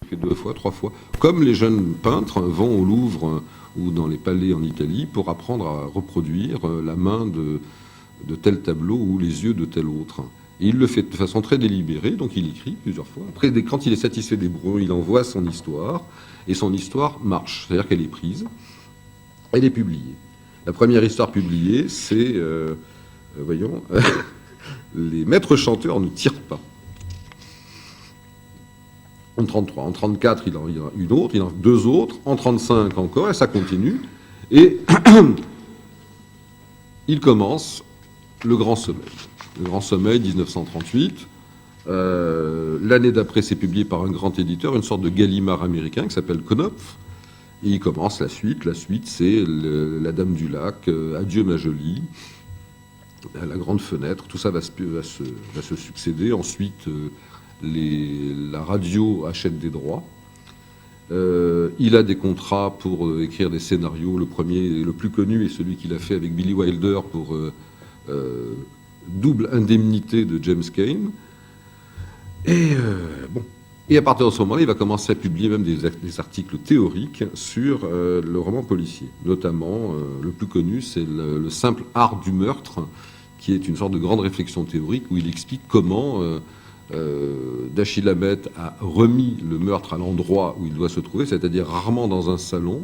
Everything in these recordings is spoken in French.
fait 2 fois, 3 fois. Comme les jeunes peintres vont au Louvre ou dans les palais en Italie pour apprendre à reproduire la main de tel tableau ou les yeux de tel autre. Et il le fait de façon très délibérée, donc il écrit plusieurs fois. Après, quand il est satisfait des brouillons, il envoie son histoire, et son histoire marche, c'est-à-dire qu'elle est prise, elle est publiée. La première histoire publiée, c'est, voyons, les maîtres chanteurs ne tirent pas. En 1933. En 1934, il en a une autre, il en a 2 autres. En 1935 encore, et ça continue. Et il commence le Grand Sommeil. Le Grand Sommeil, 1938. L'année d'après, c'est publié par un grand éditeur, une sorte de Gallimard américain qui s'appelle Knopf. Et il commence la suite. La suite, c'est La Dame du Lac, Adieu ma jolie, La Grande Fenêtre. Tout ça va se succéder. Ensuite, la radio achète des droits. Il a des contrats pour écrire des scénarios. Le premier, le plus connu, est celui qu'il a fait avec Billy Wilder pour Double indemnité de James Cain. Et bon. Et à partir de ce moment-là, il va commencer à publier même des articles théoriques sur le roman policier. Notamment, le plus connu, c'est le simple art du meurtre, qui est une sorte de grande réflexion théorique où il explique comment Dashiell Hammett a remis le meurtre à l'endroit où il doit se trouver, c'est-à-dire rarement dans un salon,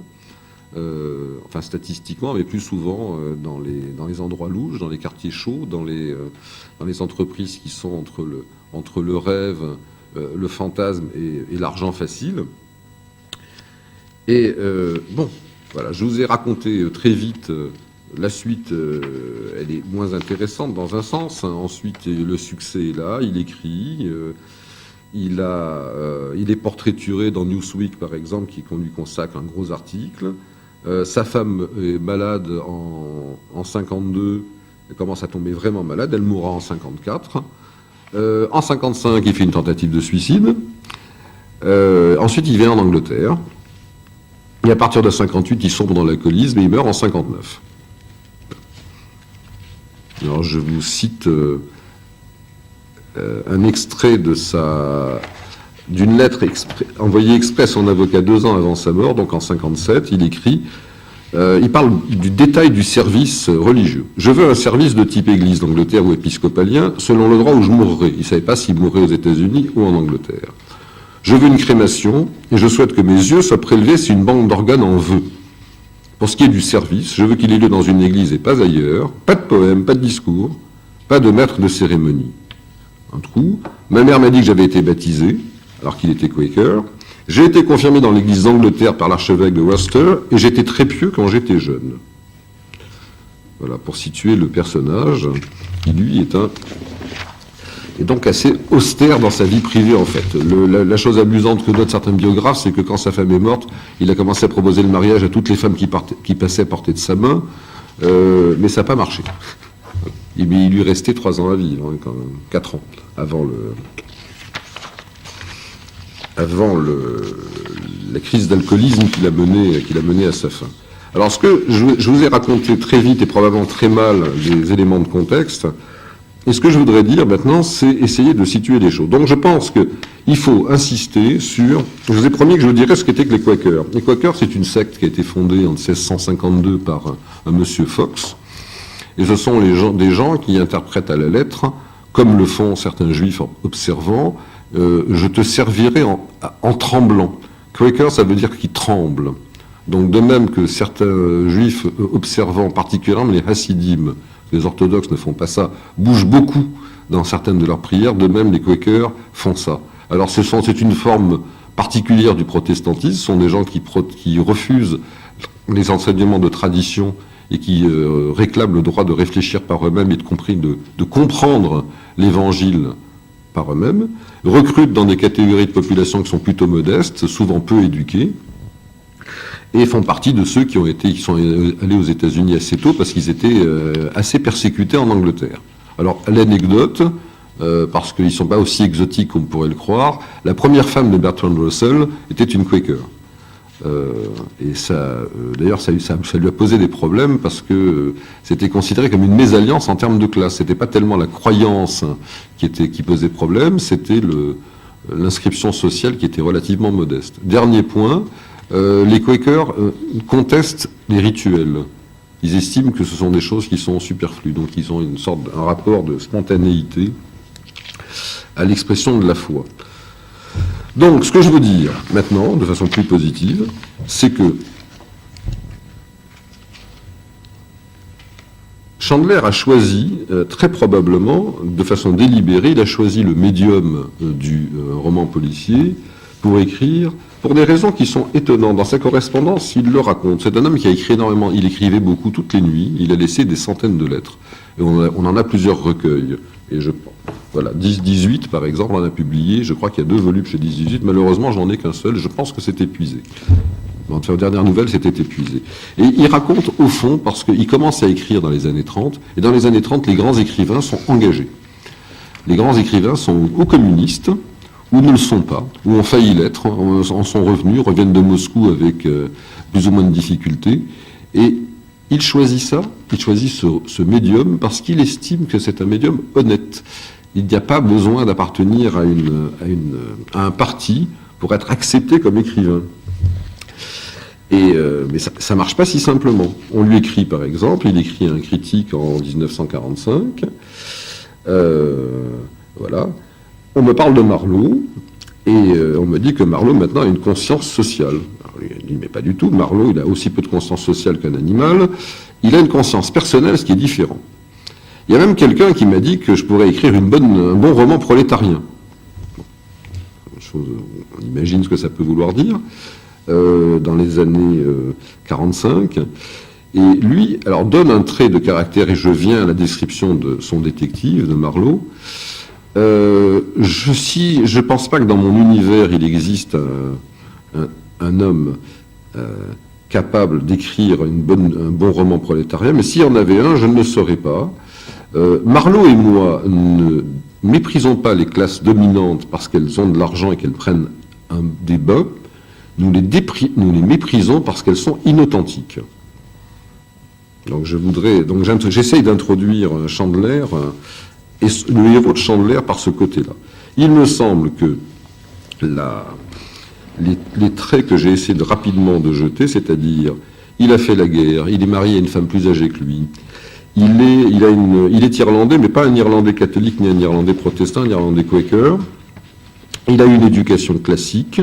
enfin statistiquement, mais plus souvent dans les endroits louches, dans les quartiers chauds, dans les entreprises qui sont entre le rêve, le fantasme et l'argent facile. Et bon, voilà, je vous ai raconté très vite la suite, elle est moins intéressante dans un sens. Ensuite, le succès est là, il écrit, il est portraituré dans Newsweek, par exemple, qu'on lui consacre un gros article. Sa femme est malade en 52, elle commence à tomber vraiment malade, elle mourra en 54. En 55, il fait une tentative de suicide. Ensuite, il vient en Angleterre. Et à partir de 58, il sombre dans l'alcoolisme et il meurt en 59. Alors, je vous cite un extrait d'une lettre envoyée exprès à son avocat 2 ans avant sa mort, donc en 57. Il écrit, il parle du détail du service religieux. Je veux un service de type église d'Angleterre ou épiscopalien, selon le droit où je mourrai. Il ne savait pas s'il mourrait aux États-Unis ou en Angleterre. Je veux une crémation et je souhaite que mes yeux soient prélevés si une banque d'organes en veut. Pour ce qui est du service, je veux qu'il ait lieu dans une église et pas ailleurs. Pas de poème, pas de discours, pas de maître de cérémonie. Un trou. Ma mère m'a dit que j'avais été baptisé, alors qu'il était Quaker. J'ai été confirmé dans l'église d'Angleterre par l'archevêque de Worcester et j'étais très pieux quand j'étais jeune. Voilà, pour situer le personnage, qui lui est donc assez austère dans sa vie privée, en fait. La chose amusante que notent certains biographes, c'est que quand sa femme est morte, il a commencé à proposer le mariage à toutes les femmes qui passaient à portée de sa main, mais ça n'a pas marché. Il lui restait 3 ans à vivre, hein, quand même, 4 ans, avant la crise d'alcoolisme qu'il a mené à sa fin. Alors, ce que je vous ai raconté très vite et probablement très mal des éléments de contexte, et ce que je voudrais dire maintenant, c'est essayer de situer les choses. Donc je pense qu'il faut insister sur... Je vous ai promis que je vous dirais ce qu'étaient que les Quakers. Les Quakers, c'est une secte qui a été fondée en 1652 par un monsieur Fox. Et ce sont des gens qui interprètent à la lettre, comme le font certains juifs observants, je te servirai en tremblant. Quaker, ça veut dire qu'ils tremblent. Donc de même que certains juifs observants, particulièrement les Hassidim, les orthodoxes ne font pas ça, bougent beaucoup dans certaines de leurs prières, de même les Quakers font ça. Alors c'est une forme particulière du protestantisme, ce sont des gens qui refusent les enseignements de tradition et qui réclament le droit de réfléchir par eux-mêmes et de comprendre l'évangile par eux-mêmes, recrutent dans des catégories de population qui sont plutôt modestes, souvent peu éduquées, et font partie de ceux qui sont allés aux États-Unis assez tôt parce qu'ils étaient assez persécutés en Angleterre. Alors, l'anecdote, parce qu'ils ne sont pas aussi exotiques qu'on pourrait le croire, la première femme de Bertrand Russell était une Quaker. Et ça, d'ailleurs, ça lui a posé des problèmes parce que c'était considéré comme une mésalliance en termes de classe. C'était pas tellement la croyance qui posait problème, c'était l'inscription sociale qui était relativement modeste. Dernier point, les Quakers contestent les rituels. Ils estiment que ce sont des choses qui sont superflues, donc ils ont un rapport de spontanéité à l'expression de la foi. Donc, ce que je veux dire maintenant, de façon plus positive, c'est que Chandler a choisi, très probablement, de façon délibérée, il a choisi le médium du roman policier pour écrire, pour des raisons qui sont étonnantes. Dans sa correspondance, il le raconte. C'est un homme qui a écrit énormément, il écrivait beaucoup toutes les nuits, il a laissé des centaines de lettres. Et on en a plusieurs recueils. Et voilà, 10-18 par exemple, on en a publié, je crois qu'il y a 2 volumes chez 10-18, malheureusement j'en ai qu'un seul, je pense que c'est épuisé. Enfin, aux dernières nouvelles, c'était épuisé. Et il raconte, au fond, parce qu'il commence à écrire dans les années 30, et dans les années 30, les grands écrivains sont engagés. Les grands écrivains sont ou communistes, ou ne le sont pas, ou ont failli l'être, en sont revenus, reviennent de Moscou avec plus ou moins de difficultés, et il choisit ça, il choisit ce médium, parce qu'il estime que c'est un médium honnête. Il n'y a pas besoin d'appartenir à un parti pour être accepté comme écrivain. Mais ça ne marche pas si simplement. On lui écrit, par exemple, il écrit un critique en 1945. Voilà. On me parle de Marlowe, et on me dit que Marlowe, maintenant, a une conscience sociale. Alors, il dit, mais pas du tout. Marlowe, il a aussi peu de conscience sociale qu'un animal. Il a une conscience personnelle, ce qui est différent. Il y a même quelqu'un qui m'a dit que je pourrais écrire un bon roman prolétarien. On imagine ce que ça peut vouloir dire. Dans les années 45, et lui, alors donne un trait de caractère, et je viens à la description de son détective, de Marlowe. Je pense pas que dans mon univers il existe un homme capable d'écrire un bon roman prolétarien, mais s'il y en avait un, je ne le saurais pas. Marlowe et moi ne méprisons pas les classes dominantes parce qu'elles ont de l'argent et qu'elles prennent des bains. Nous les méprisons parce qu'elles sont inauthentiques. Donc j'essaye d'introduire Chandler et le héros de Chandler par ce côté-là. Il me semble que les traits que j'ai essayé rapidement de jeter, c'est-à-dire il a fait la guerre, il est marié à une femme plus âgée que lui, il est irlandais, mais pas un Irlandais catholique ni un Irlandais protestant, un Irlandais Quaker. Il a une éducation classique.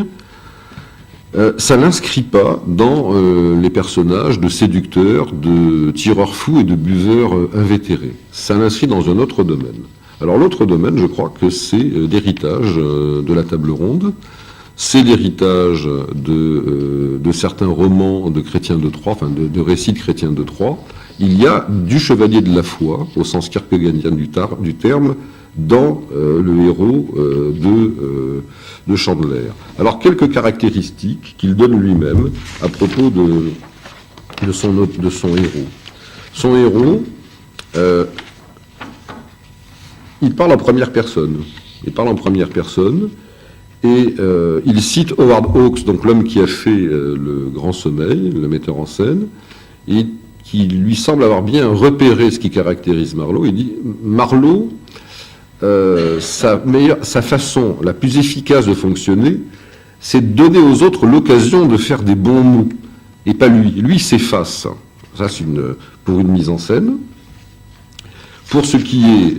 Ça n'inscrit pas dans les personnages de séducteurs, de tireurs fous et de buveurs invétérés. Ça l'inscrit dans un autre domaine. Alors l'autre domaine, je crois que c'est l'héritage de la table ronde, c'est l'héritage de certains romans de chrétiens de Troyes, enfin de récits de chrétiens de Troyes. Il y a du chevalier de la foi, au sens kierkegaardien du terme, dans le héros de Chandler. Alors, quelques caractéristiques qu'il donne lui-même à propos de son héros. Son héros, il parle en première personne. Et il cite Howard Hawks, donc l'homme qui a fait Le Grand Sommeil, le metteur en scène, et qui lui semble avoir bien repéré ce qui caractérise Marlowe. Il dit, Marlowe, sa façon la plus efficace de fonctionner, c'est de donner aux autres l'occasion de faire des bons mots, et pas lui. Lui s'efface. Ça, c'est pour une mise en scène. Pour ce qui est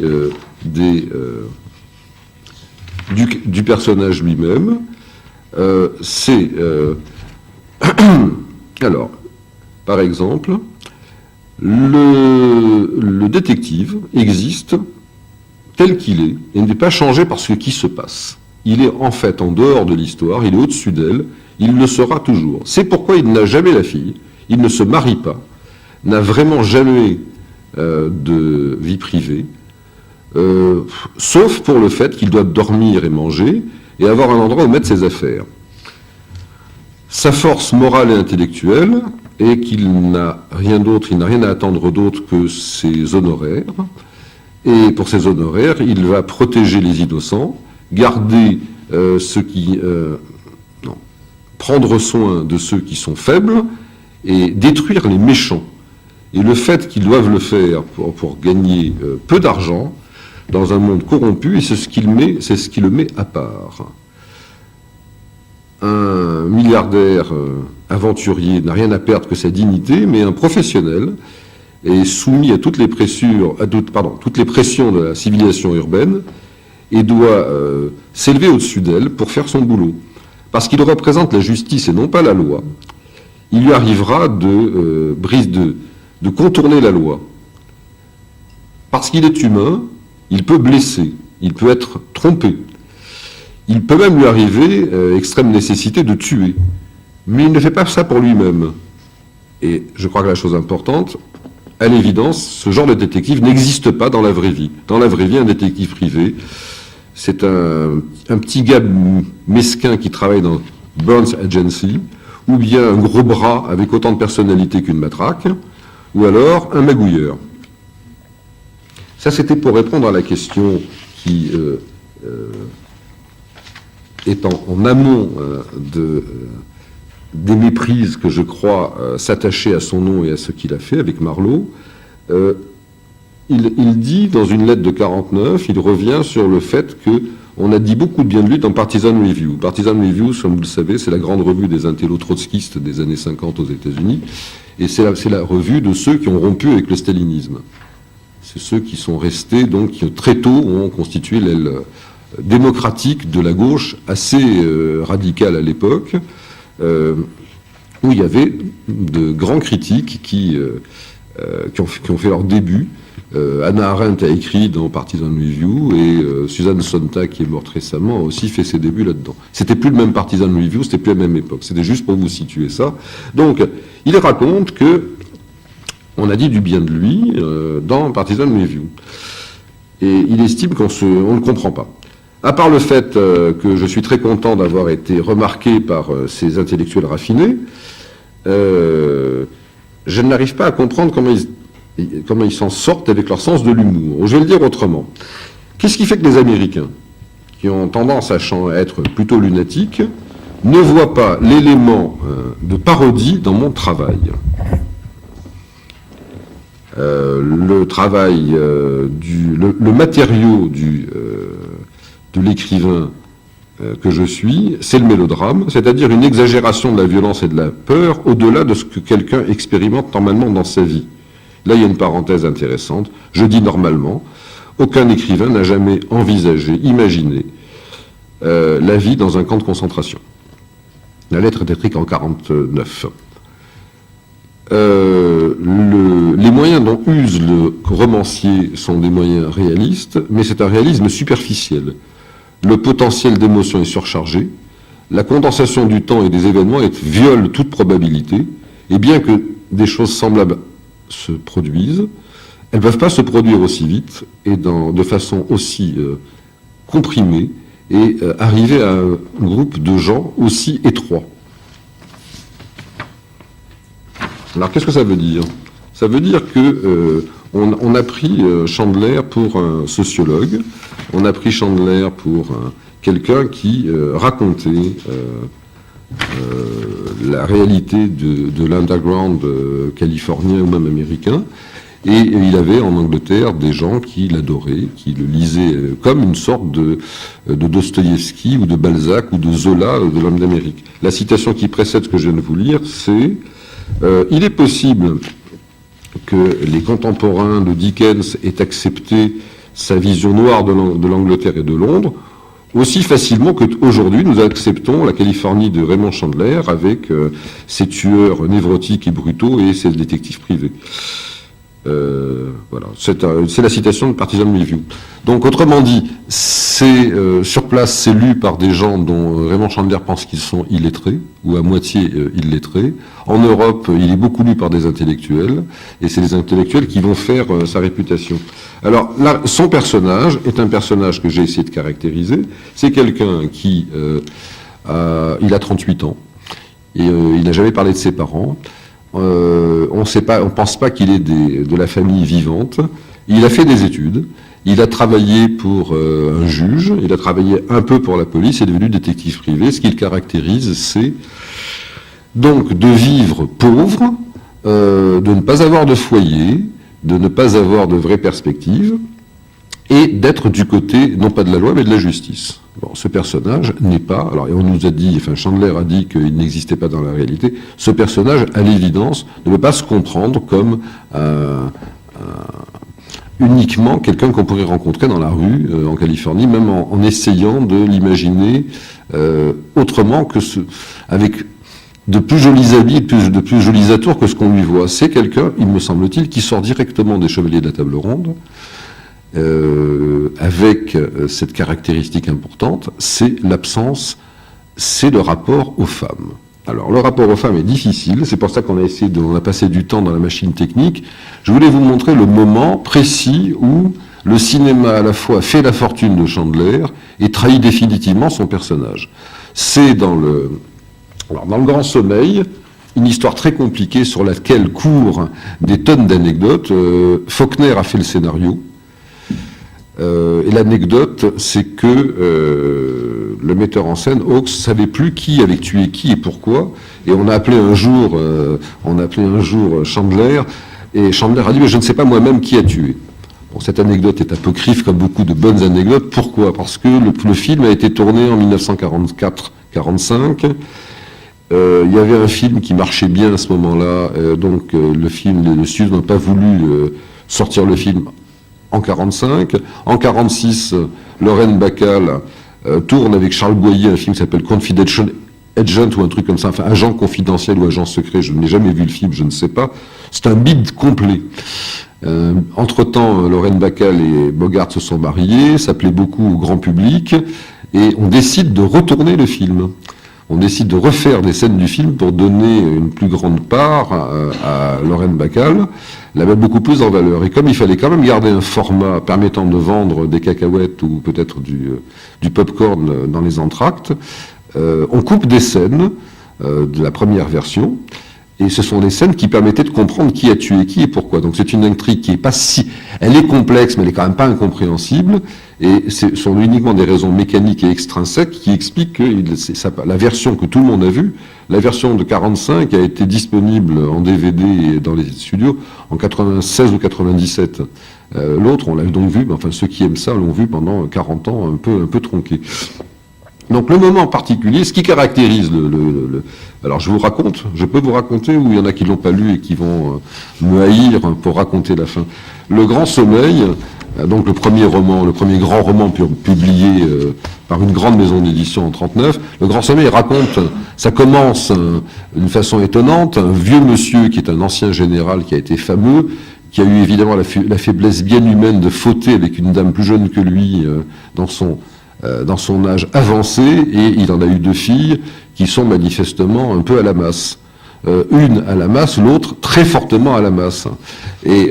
du personnage lui-même, c'est... alors, par exemple, le détective existe tel qu'il est, et n'est pas changé par ce qui se passe. Il est en fait en dehors de l'histoire, il est au-dessus d'elle, il le sera toujours. C'est pourquoi il n'a jamais la fille, il ne se marie pas, n'a vraiment jamais de vie privée, sauf pour le fait qu'il doit dormir et manger, et avoir un endroit où mettre ses affaires. Sa force morale et intellectuelle est qu'il n'a rien d'autre, il n'a rien à attendre d'autre que ses honoraires. Et pour ses honoraires, il va protéger les innocents, garder prendre soin de ceux qui sont faibles et détruire les méchants. Et le fait qu'ils doivent le faire pour gagner peu d'argent dans un monde corrompu, c'est ce qui le met à part. un milliardaire aventurier n'a rien à perdre que sa dignité, mais un professionnel est soumis à toutes les pressions de la civilisation urbaine et doit s'élever au-dessus d'elle pour faire son boulot. Parce qu'il représente la justice et non pas la loi, il lui arrivera de contourner la loi. Parce qu'il est humain, il peut blesser, il peut être trompé. Il peut même lui arriver, extrême nécessité, de tuer. Mais il ne fait pas ça pour lui-même. Et je crois que la chose importante, à l'évidence, ce genre de détective n'existe pas dans la vraie vie. Dans la vraie vie, un détective privé, c'est un petit gars mesquin qui travaille dans Burns Agency, ou bien un gros bras avec autant de personnalité qu'une matraque, ou alors un magouilleur. Ça, c'était pour répondre à la question qui est en amont des méprises que je crois s'attacher à son nom et à ce qu'il a fait avec Marlowe. Il dit, dans une lettre de 49, il revient sur le fait qu'on a dit beaucoup de bien de lui dans Partisan Review. Partisan Review, comme vous le savez, c'est la grande revue des intellos trotskistes des années 50 aux États-Unis, et c'est la revue de ceux qui ont rompu avec le stalinisme. C'est ceux qui sont restés, donc, qui très tôt ont constitué l'aile démocratique de la gauche, assez radicale à l'époque, où il y avait de grands critiques qui ont fait leur début. Hannah Arendt a écrit dans Partisan Review et Susan Sontag, qui est morte récemment, a aussi fait ses débuts là-dedans. C'était plus le même Partisan Review, c'était plus la même époque. C'était juste pour vous situer ça. Donc, il raconte que on a dit du bien de lui dans Partisan Review. Et il estime qu'on ne comprend pas. À part le fait que je suis très content d'avoir été remarqué par ces intellectuels raffinés, je n'arrive pas à comprendre comment ils s'en sortent avec leur sens de l'humour. Je vais le dire autrement. Qu'est-ce qui fait que les Américains, qui ont tendance à être plutôt lunatiques, ne voient pas l'élément de parodie dans mon travail ? Le travail, le matériau de l'écrivain que je suis, c'est le mélodrame, c'est-à-dire une exagération de la violence et de la peur au-delà de ce que quelqu'un expérimente normalement dans sa vie. Là, il y a une parenthèse intéressante. Je dis normalement, aucun écrivain n'a jamais envisagé, imaginé la vie dans un camp de concentration. La lettre est écrite en 1949. Les moyens dont use le romancier sont des moyens réalistes, mais c'est un réalisme superficiel. Le potentiel d'émotion est surchargé, la condensation du temps et des événements viole toute probabilité, et bien que des choses semblables se produisent, elles ne peuvent pas se produire aussi vite et de façon aussi comprimée et arriver à un groupe de gens aussi étroit. Alors qu'est-ce que ça veut dire ? Ça veut dire que on a pris Chandler pour un sociologue, on a pris Chandler pour quelqu'un qui racontait la réalité de l'underground californien ou même américain, et il avait en Angleterre des gens qui l'adoraient, qui le lisaient comme une sorte de Dostoïevski ou de Balzac ou de Zola de l'homme d'Amérique. La citation qui précède ce que je viens de vous lire, c'est il est possible que les contemporains de Dickens aient accepté sa vision noire de l'Angleterre et de Londres aussi facilement qu'aujourd'hui nous acceptons la Californie de Raymond Chandler avec ses tueurs névrotiques et brutaux et ses détectives privés. Voilà, c'est la citation de Partisan Review. Donc autrement dit, sur place, c'est lu par des gens dont Raymond Chandler pense qu'ils sont illettrés, ou à moitié illettrés. En Europe, il est beaucoup lu par des intellectuels, et c'est les intellectuels qui vont faire sa réputation. Alors là, son personnage est un personnage que j'ai essayé de caractériser. C'est quelqu'un qui il a 38 ans, et il n'a jamais parlé de ses parents. On pense pas qu'il est de la famille vivante. Il a fait des études, il a travaillé pour un juge, il a travaillé un peu pour la police, il est devenu détective privé. Ce qu'il caractérise, c'est donc de vivre pauvre, de ne pas avoir de foyer, de ne pas avoir de vraies perspectives, et d'être du côté, non pas de la loi, mais de la justice. Bon, ce personnage n'est pas, alors on nous a dit, enfin Chandler a dit qu'il n'existait pas dans la réalité, ce personnage, à l'évidence, ne peut pas se comprendre comme uniquement quelqu'un qu'on pourrait rencontrer dans la rue en Californie, même en essayant de l'imaginer autrement que avec de plus jolis habits, de plus jolis atours que ce qu'on lui voit. C'est quelqu'un, il me semble-t-il, qui sort directement des Chevaliers de la Table Ronde, avec cette caractéristique importante, c'est l'absence, c'est le rapport aux femmes. Alors, le rapport aux femmes est difficile, c'est pour ça qu'on a passé du temps dans la machine technique. Je voulais vous montrer le moment précis où le cinéma à la fois fait la fortune de Chandler et trahit définitivement son personnage. C'est dans le Grand Sommeil, une histoire très compliquée sur laquelle courent des tonnes d'anecdotes. Faulkner a fait le scénario. Et l'anecdote, c'est que le metteur en scène, Hawks, savait plus qui avait tué qui et pourquoi. Et on a appelé un jour Chandler, et Chandler a dit « mais je ne sais pas moi-même qui a tué ». Bon, cette anecdote est apocryphe comme beaucoup de bonnes anecdotes. Pourquoi ? Parce que le film a été tourné en 1944-45. Il y avait un film qui marchait bien à ce moment-là, donc le studio n'a pas voulu sortir le film en 45. En 46, Lorraine Bacall tourne avec Charles Boyer un film qui s'appelle Confidential Agent ou un truc comme ça, enfin agent confidentiel ou agent secret, je n'ai jamais vu le film, je ne sais pas. C'est un bide complet. Entre-temps, Lorraine Bacall et Bogart se sont mariés, ça plaît beaucoup au grand public, et on décide de retourner le film. On décide de refaire des scènes du film pour donner une plus grande part à Lorraine Bacall, la mettre beaucoup plus en valeur. Et comme il fallait quand même garder un format permettant de vendre des cacahuètes ou peut-être du pop-corn dans les entr'actes, on coupe des scènes de la première version, et ce sont des scènes qui permettaient de comprendre qui a tué qui et pourquoi. Donc c'est une intrigue qui est pas si... Elle est complexe, mais elle est quand même pas incompréhensible, et ce sont uniquement des raisons mécaniques et extrinsèques qui expliquent que la version que tout le monde a vue, la version de 45 a été disponible en DVD dans les studios en 96 ou 97. L'autre, on l'a donc vu, mais enfin ceux qui aiment ça l'ont vu pendant 40 ans un peu tronqué. Donc le moment particulier, ce qui caractérise alors je peux vous raconter, ou il y en a qui l'ont pas lu et qui vont me haïr pour raconter la fin. Le Grand Sommeil, donc le premier grand roman publié par une grande maison d'édition en 1939, le Grand Sommeil raconte, ça commence d'une façon étonnante, un vieux monsieur qui est un ancien général qui a été fameux, qui a eu évidemment la faiblesse bien humaine de fauter avec une dame plus jeune que lui dans son âge avancé, et il en a eu 2 filles qui sont manifestement un peu à la masse. Une à la masse, l'autre très fortement à la masse. Et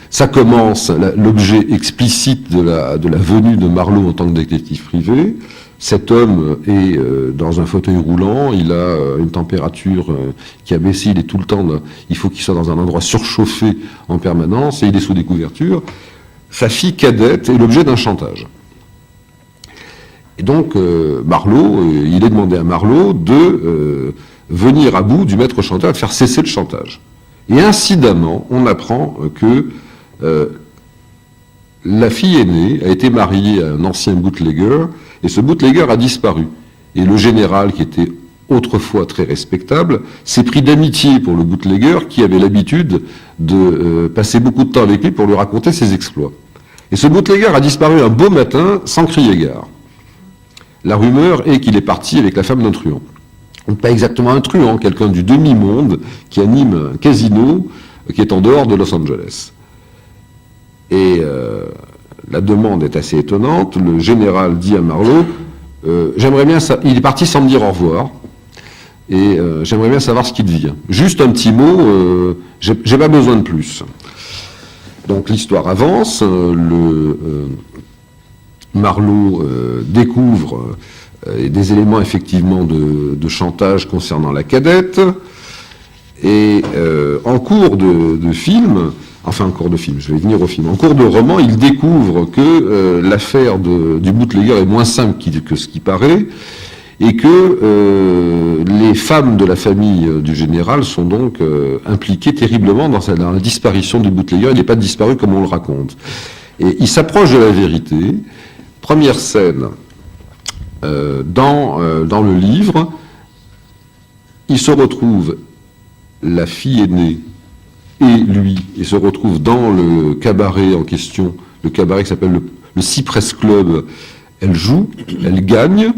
ça commence, l'objet explicite de la venue de Marlowe en tant que détective privé. Cet homme est dans un fauteuil roulant, il a une température qui a baissé, il est tout le temps, il faut qu'il soit dans un endroit surchauffé en permanence, et il est sous des couvertures. Sa fille cadette est l'objet d'un chantage. Et donc, Marlowe, il est demandé à Marlowe de venir à bout du maître chanteur et de faire cesser le chantage. Et incidemment, on apprend que la fille aînée a été mariée à un ancien bootlegger, et ce bootlegger a disparu. Et le général, qui était autrefois très respectable, s'est pris d'amitié pour le bootlegger, qui avait l'habitude de passer beaucoup de temps avec lui pour lui raconter ses exploits. Et ce bootlegger a disparu un beau matin sans crier gare. La rumeur est qu'il est parti avec la femme d'un truand. Pas exactement un truand, quelqu'un du demi-monde qui anime un casino qui est en dehors de Los Angeles. Et la demande est assez étonnante. Le général dit à Marlowe, j'aimerais bien ça. Il est parti sans me dire au revoir, et j'aimerais bien savoir ce qui devient. Juste un petit mot, j'ai pas besoin de plus. Donc l'histoire avance, Marlowe découvre des éléments effectivement de chantage concernant la cadette, et en cours de film, je vais venir au film, en cours de roman, il découvre que l'affaire du bootlegger est moins simple que ce qui paraît, et que les femmes de la famille du général sont donc impliquées terriblement dans la disparition du bootlegger. Il n'est pas disparu comme on le raconte. Et il s'approche de la vérité. Première scène, dans le livre, il se retrouve, la fille aînée et lui, et se retrouve dans le cabaret en question, le cabaret qui s'appelle le Cypress Club. Elle joue, elle gagne,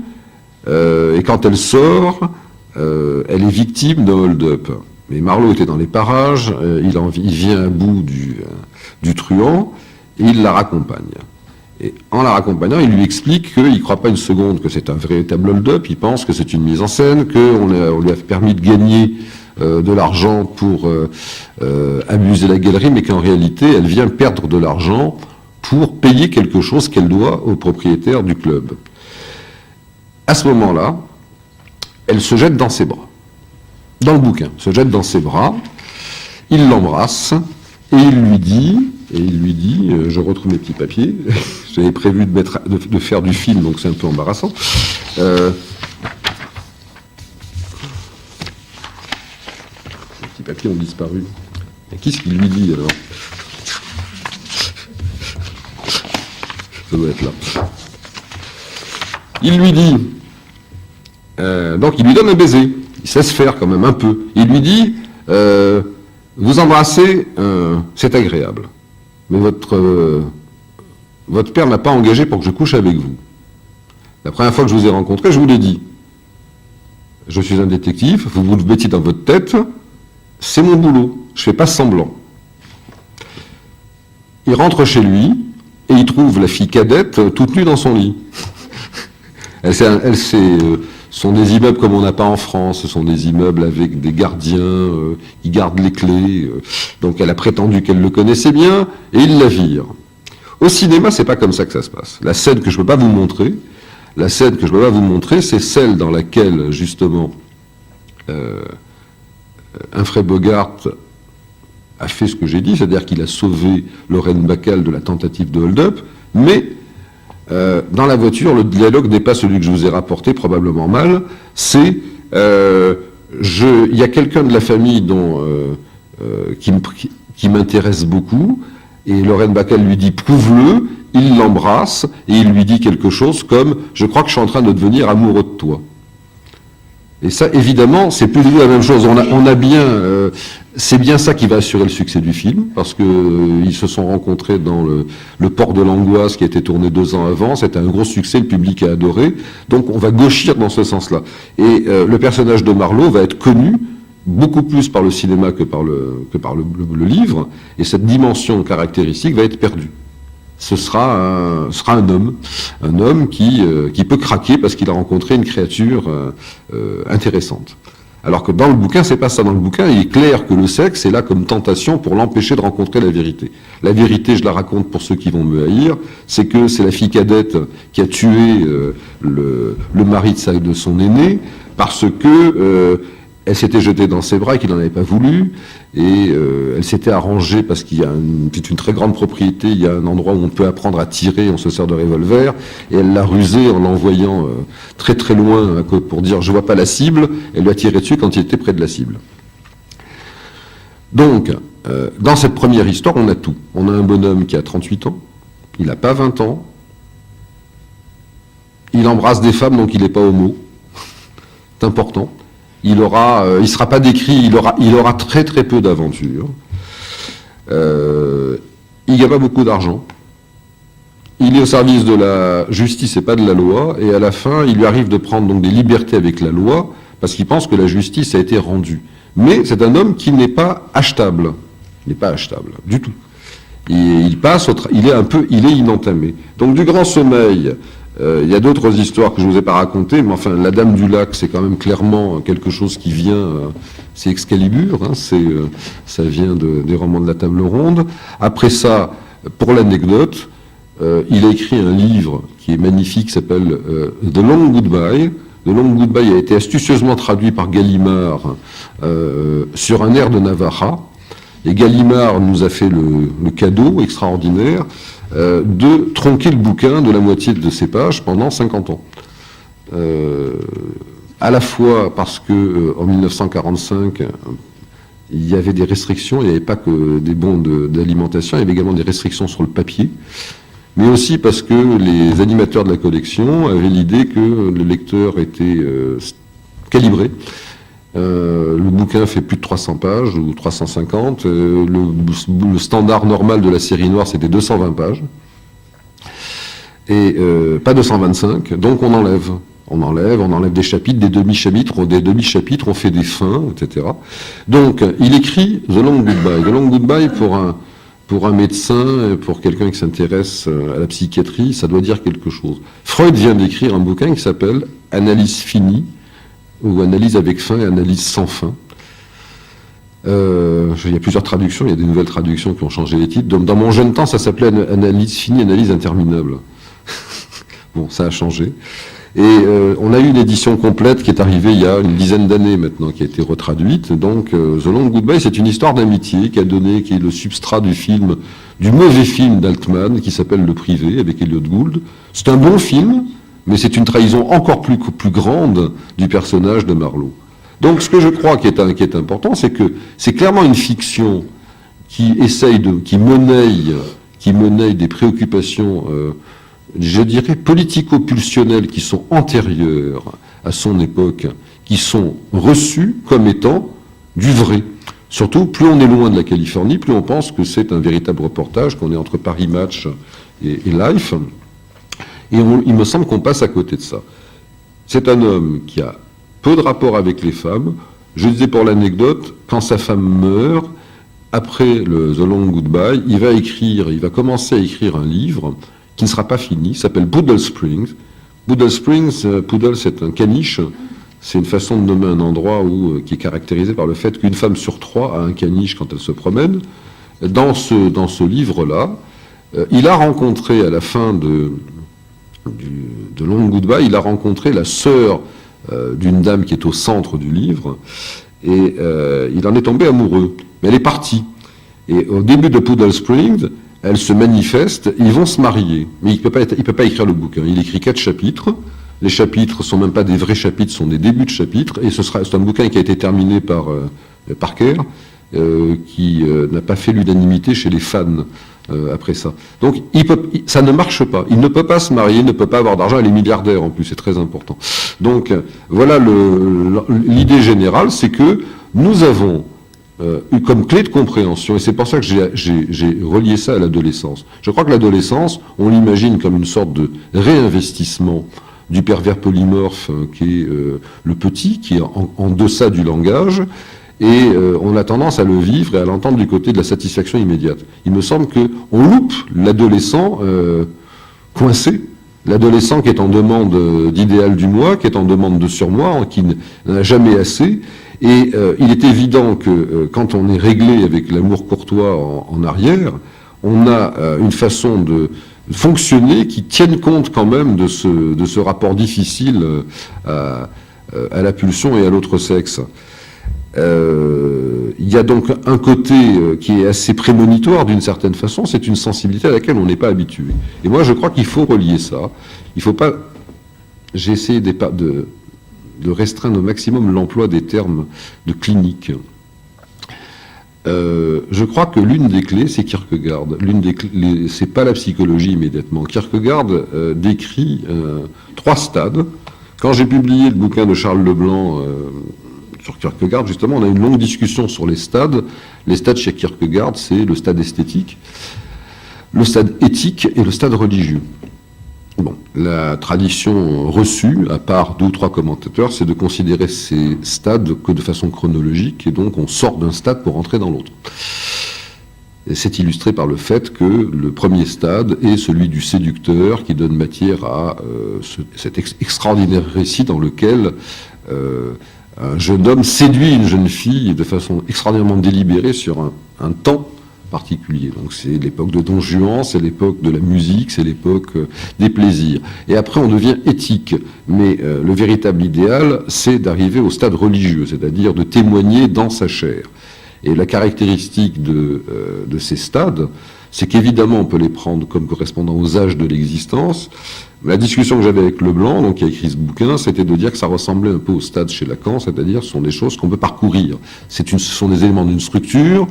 et quand elle sort, elle est victime d'un hold-up. Mais Marlowe était dans les parages, il vient à bout du truand, et il la raccompagne. Et en la raccompagnant, il lui explique qu'il ne croit pas une seconde que c'est un véritable hold-up, il pense que c'est une mise en scène, qu'on lui a permis de gagner de l'argent pour amuser la galerie, mais qu'en réalité, elle vient perdre de l'argent pour payer quelque chose qu'elle doit au propriétaire du club. À ce moment-là, elle se jette dans ses bras. Dans le bouquin, se jette dans ses bras, il l'embrasse, et il lui dit, je retrouve mes petits papiers, j'avais prévu de faire du film, donc c'est un peu embarrassant. Les petits papiers ont disparu. Et qu'est-ce qu'il lui dit alors? Ça doit être là. Il lui dit, donc il lui donne un baiser, il sait se faire quand même un peu. Il lui dit, vous embrassez, c'est agréable, mais votre père n'a pas engagé pour que je couche avec vous. La première fois que je vous ai rencontré, je vous l'ai dit. Je suis un détective, vous vous le mettiez dans votre tête, c'est mon boulot, je fais pas semblant. Il rentre chez lui et il trouve la fille cadette toute nue dans son lit. Ce sont des immeubles comme on n'a pas en France, ce sont des immeubles avec des gardiens qui gardent les clés. Donc elle a prétendu qu'elle le connaissait bien et il la vire. Au cinéma, c'est pas comme ça que ça se passe. La scène que je peux pas vous montrer, c'est celle dans laquelle justement Humphrey Bogart a fait ce que j'ai dit, c'est-à-dire qu'il a sauvé Lorraine Bacall de la tentative de hold-up, mais dans la voiture, le dialogue n'est pas celui que je vous ai rapporté, probablement mal. C'est il y a quelqu'un de la famille qui m'intéresse beaucoup, et Lorraine Bacall lui dit prouve-le, il l'embrasse, et il lui dit quelque chose comme je crois que je suis en train de devenir amoureux de toi. Et ça, évidemment, c'est plus du tout la même chose. C'est bien ça qui va assurer le succès du film, parce que ils se sont rencontrés dans le port de l'Angoisse qui a été tourné 2 ans avant. C'était un gros succès, le public a adoré. Donc on va gauchir dans ce sens-là. Et le personnage de Marlowe va être connu beaucoup plus par le cinéma que par le livre, et cette dimension caractéristique va être perdue. Ce sera un homme qui peut craquer parce qu'il a rencontré une créature intéressante. Alors que dans le bouquin, c'est pas ça. Dans le bouquin, il est clair que le sexe est là comme tentation pour l'empêcher de rencontrer la vérité. La vérité, je la raconte pour ceux qui vont me haïr, c'est que c'est la fille cadette qui a tué le mari de son aîné parce que elle s'était jetée dans ses bras et qu'il n'en avait pas voulu, et elle s'était arrangée parce qu'il y a une très grande propriété, il y a un endroit où on peut apprendre à tirer, on se sert de revolver, et elle l'a rusé en l'envoyant très très loin pour dire je vois pas la cible, elle lui a tiré dessus quand il était près de la cible. Donc, dans cette première histoire, on a tout. On a un bonhomme qui a 38 ans, il n'a pas 20 ans, il embrasse des femmes donc il n'est pas homo, c'est important. Il sera pas décrit, il aura très très peu d'aventures. Il n'y a pas beaucoup d'argent. Il est au service de la justice et pas de la loi, et à la fin, il lui arrive de prendre donc des libertés avec la loi, parce qu'il pense que la justice a été rendue. Mais c'est un homme qui n'est pas achetable. Il n'est pas achetable, du tout. Et il est inentamé. Donc du Grand Sommeil, il y a d'autres histoires que je ne vous ai pas racontées, mais enfin, la Dame du Lac, c'est quand même clairement quelque chose qui vient, c'est Excalibur, hein, ça vient des romans de la Table Ronde. Après ça, pour l'anecdote, il a écrit un livre qui est magnifique, qui s'appelle The Long Goodbye. The Long Goodbye a été astucieusement traduit par Gallimard sur un air de Navarra, et Gallimard nous a fait le cadeau extraordinaire de tronquer le bouquin de la moitié de ses pages pendant 50 ans. À la fois parce que en 1945, il y avait des restrictions, il n'y avait pas que des bons d'alimentation, il y avait également des restrictions sur le papier. mais aussi parce que les animateurs de la collection avaient l'idée que le lecteur était calibré. Le bouquin fait plus de 300 pages, ou 350. Le standard normal de la série noire, c'était 220 pages. Et pas 225, donc on enlève. On enlève des chapitres, des demi-chapitres, on fait des fins, etc. Donc, il écrit The Long Goodbye. The Long Goodbye, pour un médecin, pour quelqu'un qui s'intéresse à la psychiatrie, ça doit dire quelque chose. Freud vient d'écrire un bouquin qui s'appelle Analyse finie, ou Analyse avec fin et Analyse sans fin. Il y a plusieurs traductions, il y a des nouvelles traductions qui ont changé les titres. Dans mon jeune temps, ça s'appelait Analyse finie, Analyse interminable. Bon, ça a changé. Et on a eu une édition complète qui est arrivée il y a une dizaine d'années maintenant, qui a été retraduite. Donc, The Long Goodbye, c'est une histoire d'amitié qui est le substrat du mauvais film d'Altman, qui s'appelle Le Privé, avec Elliot Gould. C'est un bon film, mais c'est une trahison encore plus grande du personnage de Marlowe. Donc, ce que je crois qui est important, c'est que c'est clairement une fiction qui monnaie des préoccupations je dirais politico-pulsionnelles qui sont antérieures à son époque, qui sont reçues comme étant du vrai. Surtout, plus on est loin de la Californie, plus on pense que c'est un véritable reportage, qu'on est entre Paris Match et Life. Et il me semble qu'on passe à côté de ça. C'est un homme qui a peu de rapport avec les femmes. Je disais pour l'anecdote, quand sa femme meurt, après The Long Goodbye, il va commencer à écrire un livre qui ne sera pas fini, s'appelle Poodle Springs. Poodle Springs, Poodle c'est un caniche, c'est une façon de nommer un endroit qui est caractérisé par le fait qu'une femme sur 3 a un caniche quand elle se promène. Dans ce livre-là, il a rencontré à la fin de Long Goodbye, il a rencontré la sœur d'une dame qui est au centre du livre, et il en est tombé amoureux. Mais elle est partie. Et au début de Poodle Springs, elle se manifeste, ils vont se marier. Mais il peut pas écrire le bouquin. Il écrit 4 chapitres. Les chapitres sont même pas des vrais chapitres, sont des débuts de chapitres. Et c'est un bouquin qui a été terminé par Parker, qui n'a pas fait l'unanimité chez les fans après ça. Donc ça ne marche pas. Il ne peut pas se marier, il ne peut pas avoir d'argent. Elle est milliardaire en plus, c'est très important. Donc voilà l'idée générale, c'est que nous avons comme clé de compréhension, et c'est pour ça que j'ai relié ça à l'adolescence. Je crois que l'adolescence, on l'imagine comme une sorte de réinvestissement du pervers polymorphe qui est le petit, qui est en deçà du langage, et on a tendance à le vivre et à l'entendre du côté de la satisfaction immédiate. Il me semble qu'on loupe l'adolescent coincé, l'adolescent qui est en demande d'idéal du moi, qui est en demande de surmoi, qui n'a jamais assez. Et il est évident que quand on est réglé avec l'amour courtois en arrière, on a une façon de fonctionner qui tienne compte quand même de ce rapport difficile à la pulsion et à l'autre sexe. Il y a donc un côté qui est assez prémonitoire d'une certaine façon, c'est une sensibilité à laquelle on n'est pas habitué. Et moi je crois qu'il faut relier ça. Il faut pas... J'ai essayé de restreindre au maximum l'emploi des termes de clinique. Je crois que l'une des clés, c'est Kierkegaard. C'est pas la psychologie immédiatement. Kierkegaard décrit 3 stades. Quand j'ai publié le bouquin de Charles Leblanc sur Kierkegaard, justement, on a eu une longue discussion sur les stades. Les stades chez Kierkegaard, c'est le stade esthétique, le stade éthique et le stade religieux. Bon, la tradition reçue, à part 2 ou 3 commentateurs, c'est de considérer ces stades que de façon chronologique, et donc on sort d'un stade pour entrer dans l'autre. C'est illustré par le fait que le premier stade est celui du séducteur, qui donne matière à cet extraordinaire récit dans lequel un jeune homme séduit une jeune fille de façon extraordinairement délibérée sur un temps particulier. Donc c'est l'époque de Don Juan, c'est l'époque de la musique, c'est l'époque des plaisirs. Et après on devient éthique. Mais le véritable idéal, c'est d'arriver au stade religieux, c'est-à-dire de témoigner dans sa chair. Et la caractéristique de ces stades, c'est qu'évidemment on peut les prendre comme correspondant aux âges de l'existence. La discussion que j'avais avec Leblanc, donc qui a écrit ce bouquin, c'était de dire que ça ressemblait un peu au stade chez Lacan, c'est-à-dire ce sont des choses qu'on peut parcourir. Ce sont des éléments d'une structure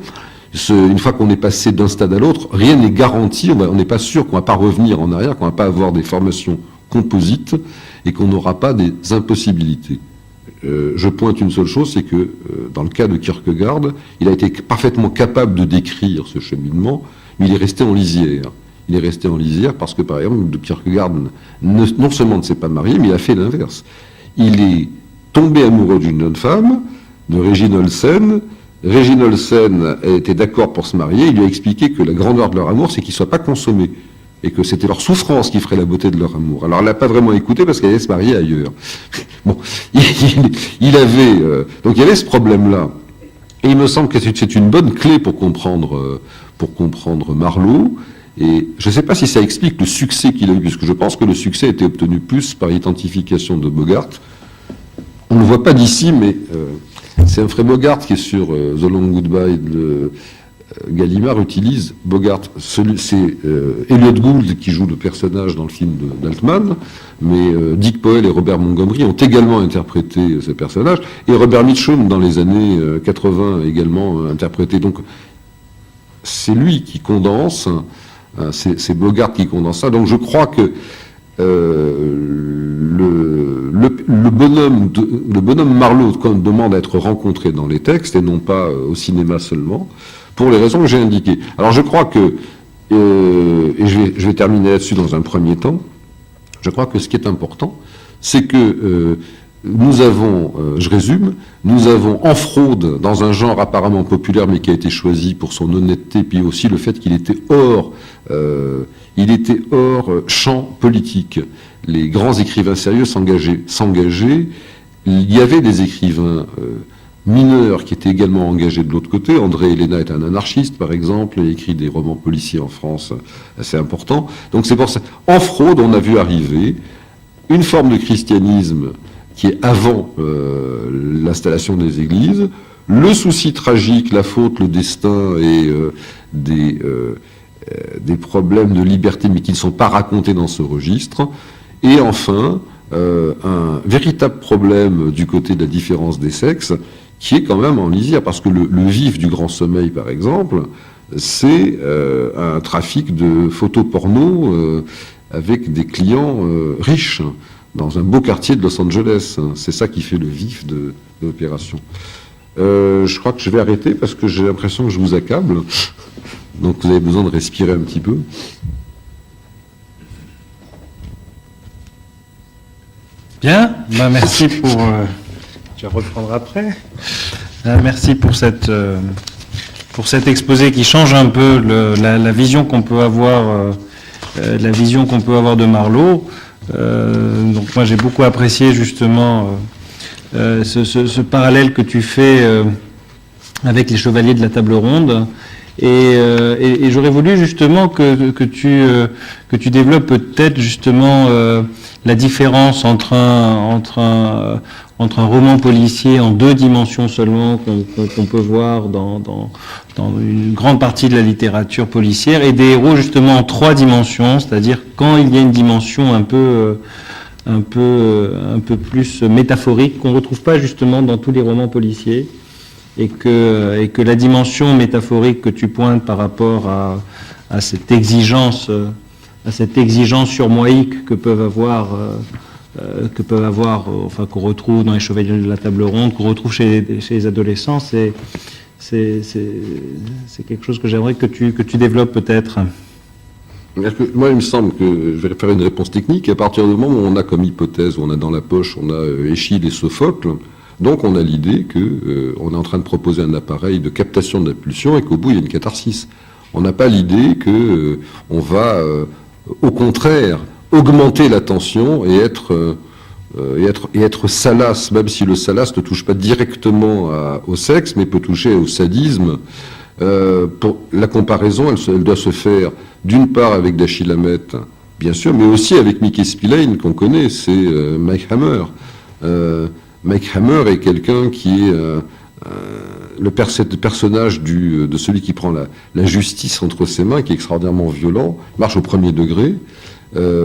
Une fois qu'on est passé d'un stade à l'autre, rien n'est garanti, on n'est pas sûr qu'on ne va pas revenir en arrière, qu'on ne va pas avoir des formations composites et qu'on n'aura pas des impossibilités. Je pointe une seule chose, c'est que dans le cas de Kierkegaard, il a été parfaitement capable de décrire ce cheminement, mais il est resté en lisière. Il est resté en lisière parce que, par exemple, Kierkegaard non seulement ne s'est pas marié, mais il a fait l'inverse. Il est tombé amoureux d'une jeune femme, de Régine Olsen. Régine Olsen était d'accord pour se marier. Il lui a expliqué que la grandeur de leur amour, c'est qu'ils ne soient pas consommés. Et que c'était leur souffrance qui ferait la beauté de leur amour. Alors, elle n'a pas vraiment écouté parce qu'elle allait se marier ailleurs. Bon, il avait... donc, il y avait ce problème-là. Et il me semble que c'est une bonne clé pour comprendre Marlowe. Et je ne sais pas si ça explique le succès qu'il a eu, puisque je pense que le succès a été obtenu plus par l'identification de Bogart. On ne le voit pas d'ici, mais c'est un frère Bogart qui est sur The Long Goodbye de Gallimard utilise Bogart. C'est Elliot Gould qui joue le personnage dans le film d'Altman, mais Dick Powell et Robert Montgomery ont également interprété ce personnage, et Robert Mitchum dans les années 80 a également interprété. Donc c'est lui qui condense, c'est Bogart qui condense ça. Donc je crois que le bonhomme Marlowe demande à être rencontré dans les textes et non pas au cinéma seulement, pour les raisons que j'ai indiquées. Alors je crois que, et je vais terminer là-dessus dans un premier temps, je crois que ce qui est important, c'est que nous avons, je résume, nous avons en fraude, dans un genre apparemment populaire mais qui a été choisi pour son honnêteté, puis aussi le fait qu'il était hors champ politique. Les grands écrivains sérieux s'engageaient. Il y avait des écrivains mineurs qui étaient également engagés de l'autre côté. André Héléna est un anarchiste, par exemple, et écrit des romans policiers en France assez importants. Donc c'est pour ça. En fraude, on a vu arriver une forme de christianisme qui est avant l'installation des églises, le souci tragique, la faute, le destin et des problèmes de liberté, mais qui ne sont pas racontés dans ce registre, et enfin, un véritable problème du côté de la différence des sexes, qui est quand même en lisière, parce que le vif du Grand Sommeil, par exemple, c'est un trafic de photos porno avec des clients riches, dans un beau quartier de Los Angeles. C'est ça qui fait le vif de l'opération. Je crois que je vais arrêter, parce que j'ai l'impression que je vous accable. Donc vous avez besoin de respirer un petit peu. Bien, ben merci pour... tu vas reprendre après. Merci pour cet exposé qui change un peu la vision qu'on peut avoir, de Marlowe. Donc moi j'ai beaucoup apprécié justement ce parallèle que tu fais avec les chevaliers de la table ronde. Et j'aurais voulu justement que tu développes peut-être justement la différence entre un roman policier en 2 dimensions seulement qu'on peut voir dans une grande partie de la littérature policière, et des héros justement en 3 dimensions, c'est-à-dire quand il y a une dimension un peu plus métaphorique qu'on ne retrouve pas justement dans tous les romans policiers. Et que la dimension métaphorique que tu pointes par rapport à cette exigence surmoïque que peuvent avoir, enfin qu'on retrouve dans les Chevaliers de la Table Ronde, qu'on retrouve chez les adolescents, c'est quelque chose que j'aimerais que tu développes peut-être. Moi, il me semble que je vais faire une réponse technique. À partir du moment où on a comme hypothèse, où on a dans la poche, on a Échille et Sophocle. Donc on a l'idée qu'on est en train de proposer un appareil de captation de la pulsion et qu'au bout il y a une catharsis. On n'a pas l'idée qu'on va, au contraire, augmenter la tension et être salace, même si le salace ne touche pas directement au sexe, mais peut toucher au sadisme. La comparaison, elle doit se faire d'une part avec Dashiell Hammett, bien sûr, mais aussi avec Mickey Spillane qu'on connaît, c'est Mike Hammer. Mike Hammer est quelqu'un qui est le personnage de celui qui prend la justice entre ses mains, qui est extraordinairement violent, marche au premier degré.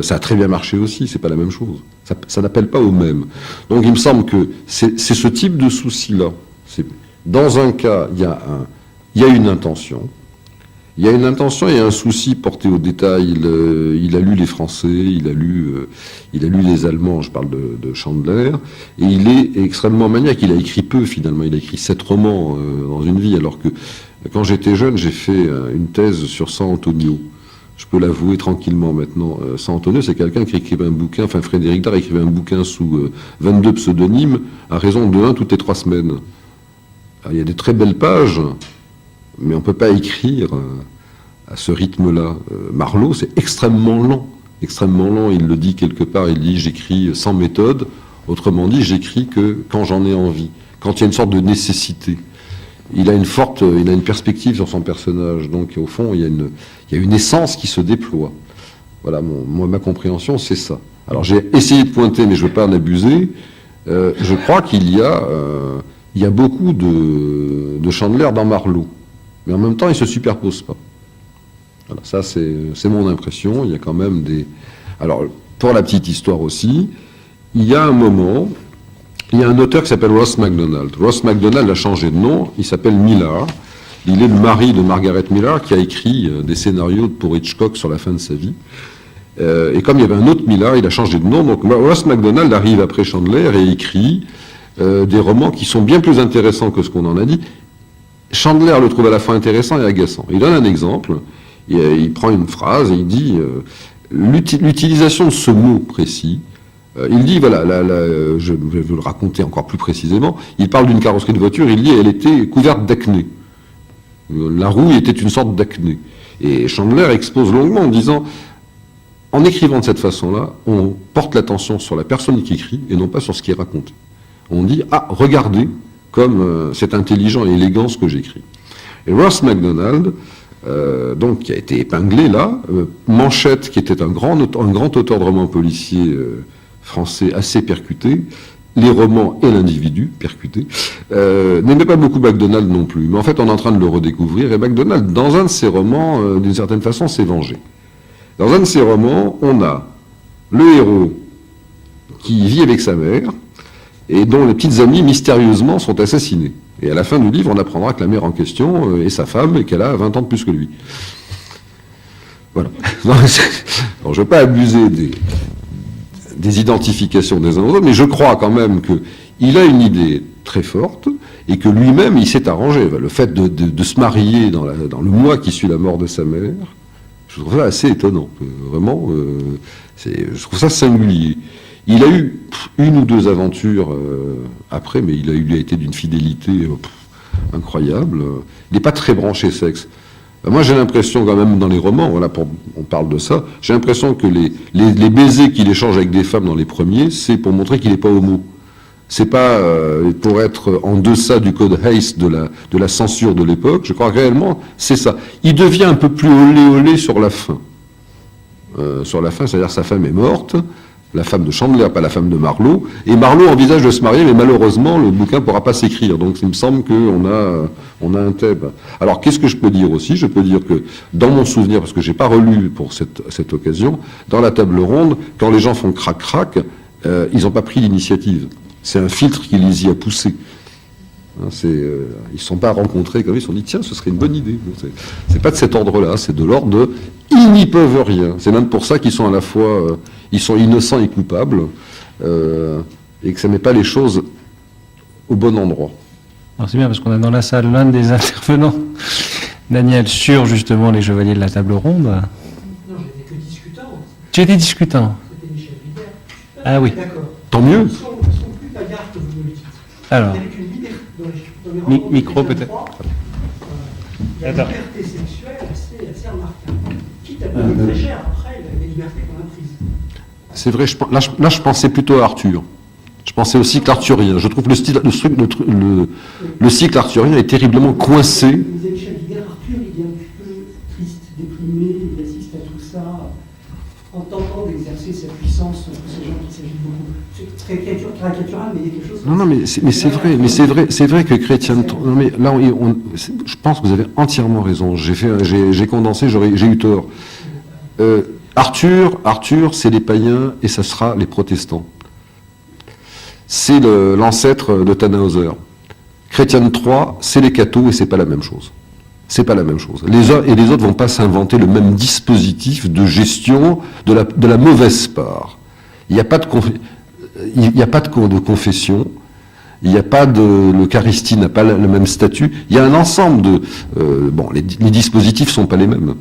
Ça a très bien marché aussi, c'est pas la même chose. Ça n'appelle pas au même. Donc il me semble que c'est ce type de souci-là. Dans un cas, il y a il y a une intention. Il y a une intention et un souci porté au détail. Il a lu les Français, il a lu les Allemands, je parle de Chandler, et il est extrêmement maniaque. Il a écrit peu, finalement. Il a écrit 7 romans dans une vie, alors que quand j'étais jeune, j'ai fait une thèse sur San Antonio. Je peux l'avouer tranquillement maintenant. San Antonio, c'est quelqu'un qui écrivait un bouquin, enfin Frédéric Dard écrivait un bouquin sous 22 pseudonymes, à raison de 1 toutes les 3 semaines. Alors, il y a des très belles pages, mais on ne peut pas écrire à ce rythme-là. Marlowe, c'est extrêmement lent. Extrêmement lent, il le dit quelque part, il dit « j'écris sans méthode », autrement dit, j'écris que quand j'en ai envie, quand il y a une sorte de nécessité. Il a une perspective sur son personnage, donc au fond, il y a une essence qui se déploie. Voilà, ma compréhension, c'est ça. Alors j'ai essayé de pointer, mais je ne veux pas en abuser. Je crois qu'il y a beaucoup de Chandler dans Marlowe, mais en même temps, ils ne se superposent pas. Voilà, ça, c'est mon impression. Il y a quand même des... Alors, pour la petite histoire aussi, il y a un moment... Il y a un auteur qui s'appelle Ross Macdonald. Ross Macdonald a changé de nom, il s'appelle Millar. Il est le mari de Margaret Millar qui a écrit des scénarios pour Hitchcock sur la fin de sa vie. Et comme il y avait un autre Millar, il a changé de nom. Donc Ross Macdonald arrive après Chandler et écrit des romans qui sont bien plus intéressants que ce qu'on en a dit. Chandler le trouve à la fois intéressant et agaçant. Il donne un exemple, il prend une phrase et il dit l'utilisation de ce mot précis. Il dit, voilà, je vais vous le raconter encore plus précisément, il parle d'une carrosserie de voiture, il dit elle était couverte d'acné. La roue était une sorte d'acné. Et Chandler expose longuement en disant, en écrivant de cette façon-là, on porte l'attention sur la personne qui écrit et non pas sur ce qui est raconté. On dit, ah, regardez comme c'est intelligent et élégant ce que j'écris. Et Ross Macdonald, donc, qui a été épinglé là, Manchette, qui était un grand auteur de romans policiers français assez percuté, les romans et l'individu percuté, n'aimait pas beaucoup Macdonald non plus. Mais en fait, on est en train de le redécouvrir, et Macdonald, dans un de ses romans, d'une certaine façon, s'est vengé. Dans un de ses romans, on a le héros qui vit avec sa mère, et dont les petites amies, mystérieusement, sont assassinées. Et à la fin du livre, on apprendra que la mère en question est sa femme, et qu'elle a 20 ans de plus que lui. Voilà. Alors, je ne veux pas abuser des identifications des uns aux autres, mais je crois quand même qu'il a une idée très forte et que lui-même, il s'est arrangé. Le fait de se marier dans le mois qui suit la mort de sa mère, je trouve ça assez étonnant. Vraiment, je trouve ça singulier. Il a eu 1 ou 2 aventures après, mais il a été d'une fidélité incroyable. Il n'est pas très branché sexe. Moi, j'ai l'impression, quand même, dans les romans, voilà, on parle de ça, j'ai l'impression que les baisers qu'il échange avec des femmes dans les premiers, c'est pour montrer qu'il n'est pas homo. C'est pas pour être en deçà du code Hays de la censure de l'époque. Je crois que réellement, c'est ça. Il devient un peu plus olé sur la fin. Sur la fin, c'est-à-dire sa femme est morte, la femme de Chandler, pas la femme de Marlowe, et Marlowe envisage de se marier, mais malheureusement, le bouquin ne pourra pas s'écrire. Donc il me semble qu'on a un thème. Alors qu'est-ce que je peux dire aussi? Je peux dire que, dans mon souvenir, parce que je n'ai pas relu pour cette occasion, dans la table ronde, quand les gens font crac-crac, ils n'ont pas pris l'initiative. C'est un filtre qui les y a poussés. Hein, ils ne se sont pas rencontrés comme ils se sont dit, tiens, ce serait une bonne idée. C'est pas de cet ordre-là, c'est de l'ordre de ils n'y peuvent rien. C'est même pour ça qu'ils sont à la fois ils sont innocents et coupables, et que ça ne met pas les choses au bon endroit. Alors c'est bien parce qu'on a dans la salle l'un des intervenants, Daniel, sur justement les chevaliers de la table ronde. Non, j'étais que discutant. Tu étais discutant. C'était Michel Ritter. Ah oui. D'accord. Tant mieux. Ils sont plus bagarres que vous me le dites. Alors, Avec une liberté dans les romans de micro Chrétien peut-être. III, il y a une Attends. liberté sexuelle assez remarquable. Quitte à payer très cher après les libertés qu'on a prises. C'est vrai, là je pensais plutôt à Arthur. Je pensais au cycle arthurien. Je trouve le cycle arthurien est terriblement coincé. Vous disait Michel Ritter, Arthur, il est un petit peu triste, déprimé, il assiste à tout ça, en tentant d'exercer sa puissance contre ces gens qui s'agitent beaucoup. C'est très caricatural, mais il y a quelque chose... Non, mais c'est vrai que Chrétien... Non, mais là, je pense que vous avez entièrement raison. J'ai condensé, j'ai eu tort. Arthur, c'est les païens et ça sera les protestants. C'est l'ancêtre de Tannhauser. Chrétien III, c'est les cathos et c'est pas la même chose. C'est pas la même chose. Les uns et les autres vont pas s'inventer le même dispositif de gestion de la mauvaise part. Il n'y a pas de confession. Il n'y a pas l'Eucharistie n'a pas le même statut. Il y a un ensemble de... les dispositifs sont pas les mêmes.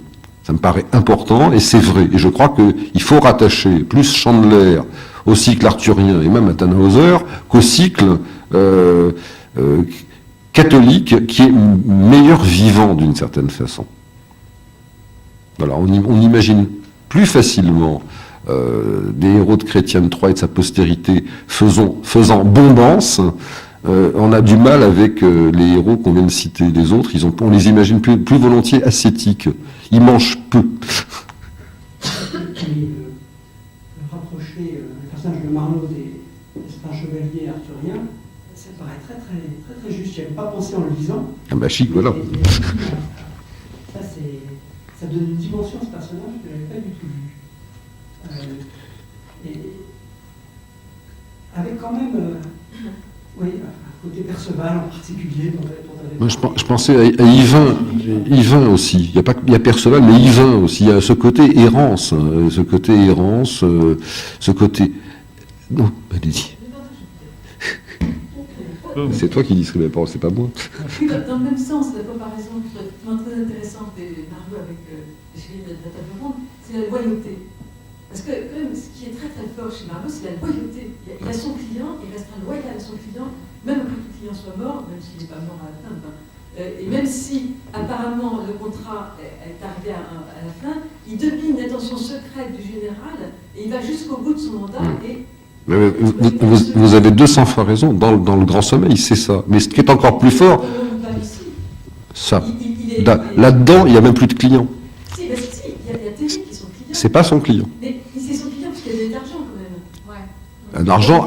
Ça me paraît important, et c'est vrai. Et je crois qu'il faut rattacher plus Chandler au cycle arthurien, et même à Tannhauser, qu'au cycle catholique, qui est meilleur vivant d'une certaine façon. Voilà, on imagine plus facilement des héros de Chrétien de Troyes et de sa postérité faisant bombance. On a du mal avec les héros qu'on vient de citer. Les autres, on les imagine plus volontiers ascétiques. Ils mangent peu. Rapprocher le personnage de Marlowe des chevaliers arthuriens, ça paraît très juste. Je n'avais pas pensé en le lisant. Ah bah chic, voilà. Ça donne une dimension à ce personnage que je n'avais pas du tout vu. Et avec quand même un côté Perceval en particulier. Moi, je pensais à Yvain aussi. Il y a Perceval, mais Yvain aussi. Il y a ce côté errance, ce côté... Non, allez-y. C'est toi qui dis ce que la parole, c'est pas moi. Dans le même sens, la comparaison qui est très intéressante de Marlowe avec les chevaliers de la table ronde, c'est la loyauté. Parce que quand même, ce qui est très fort chez Marlowe, c'est la loyauté. Il a son client, il restera loyal à son client, même après que le client soit mort, même s'il n'est pas mort à la fin. Et même si, apparemment, le contrat est arrivé à la fin, il devine l'attention secrète du général, et il va jusqu'au bout de son mandat, et... Vous avez 200 fois raison. Dans le Grand Sommeil, c'est ça. Mais ce qui est encore plus fort, ça. Là-dedans, il n'y a même plus de clients. Si, il y a Terry qui est son client. C'est pas son client. Mais c'est son client parce qu'il a donné de l'argent quand même. Ouais.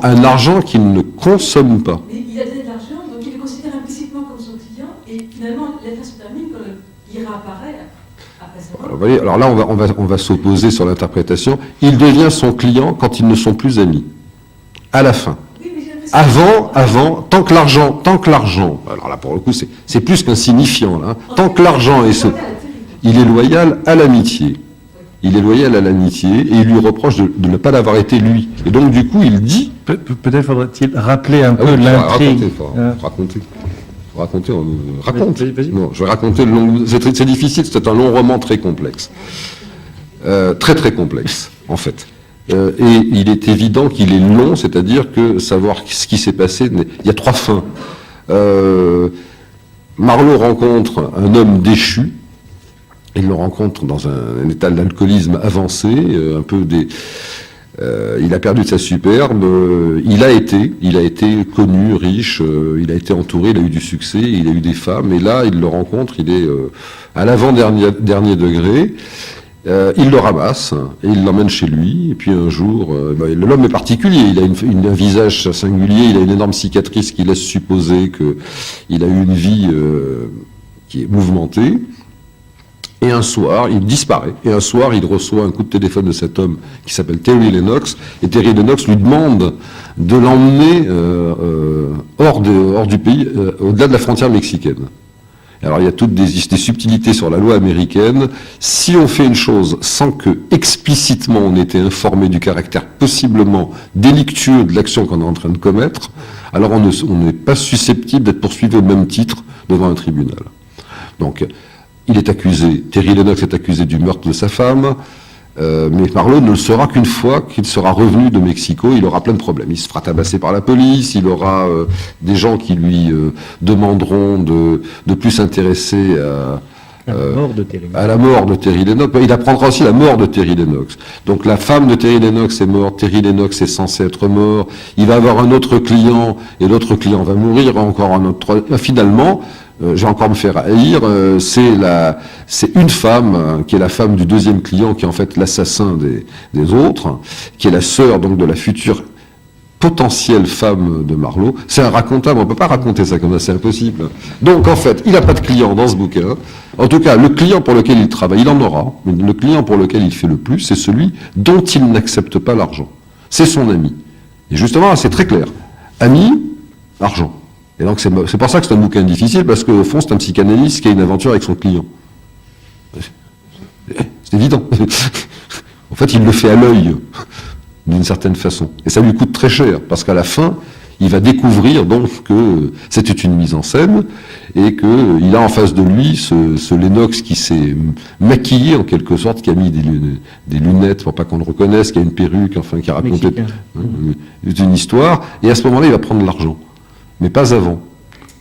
Un argent qu'il ne consomme pas. Mais il a donné de l'argent, donc il le considère implicitement comme son client, et finalement, l'affaire se termine quand il réapparaît après sa mort. Alors là, on va s'opposer sur l'interprétation. Il devient son client quand ils ne sont plus amis. À la fin. Oui, mais j'ai l'impression Avant, tant que l'argent, alors là pour le coup c'est plus qu'insignifiant là, tant que l'argent il est loyal à l'amitié. Il est loyal à l'amitié et il lui reproche de ne pas l'avoir été lui. Et donc du coup il dit... Peut-être faudrait-il rappeler un peu l'intrigue. Raconter, Vas-y. Non, je vais raconter le long... C'est difficile, c'est un long roman très complexe. Très complexe, en fait. Et il est évident qu'il est long, c'est-à-dire que savoir ce qui s'est passé, il y a 3 fins. Marlowe rencontre un homme déchu, il le rencontre dans un état d'alcoolisme avancé, il a perdu de sa superbe, il a été connu, riche, il a été entouré, il a eu du succès, il a eu des femmes, et là il le rencontre, il est à l'avant-dernier degré. Il le ramasse et il l'emmène chez lui. Et puis un jour, l'homme est particulier. Il a un visage singulier. Il a une énorme cicatrice qui laisse supposer qu'il a eu une vie qui est mouvementée. Et un soir, il disparaît. Et un soir, il reçoit un coup de téléphone de cet homme qui s'appelle Terry Lennox. Et Terry Lennox lui demande de l'emmener hors du pays, au-delà de la frontière mexicaine. Alors il y a toutes des subtilités sur la loi américaine. Si on fait une chose sans que explicitement on ait été informé du caractère possiblement délictueux de l'action qu'on est en train de commettre, alors on n'est pas susceptible d'être poursuivi au même titre devant un tribunal. Donc il est accusé, Terry Lennox est accusé du meurtre de sa femme, mais Marlowe ne le saura qu'une fois qu'il sera revenu de Mexico. Il aura plein de problèmes. Il se fera tabasser par la police, il aura des gens qui lui demanderont de plus s'intéresser à la mort de Terry Lennox. Il apprendra aussi la mort de Terry Lennox. Donc la femme de Terry Lennox est morte, Terry Lennox est censé être mort, il va avoir un autre client, et l'autre client va mourir, encore un autre... Finalement, je vais encore me faire haïr, c'est une femme, qui est la femme du deuxième client, qui est en fait l'assassin des autres, qui est la sœur donc de la future potentielle femme de Marlowe. C'est inracontable, on ne peut pas raconter ça comme ça, c'est impossible. Donc en fait, il n'a pas de client dans ce bouquin. En tout cas, le client pour lequel il travaille, il en aura, mais le client pour lequel il fait le plus, c'est celui dont il n'accepte pas l'argent. C'est son ami. Et justement, c'est très clair. Ami, argent. Et donc c'est pour ça que c'est un bouquin difficile, parce qu'au fond c'est un psychanalyste qui a une aventure avec son client. C'est évident. En fait, il le fait à l'œil, d'une certaine façon. Et ça lui coûte très cher, parce qu'à la fin, il va découvrir donc que c'était une mise en scène, et qu'il a en face de lui ce Lennox qui s'est maquillé en quelque sorte, qui a mis des lunettes pour pas qu'on le reconnaisse, qui a une perruque, enfin qui a raconté une histoire, et à ce moment-là, il va prendre l'argent. Mais pas avant.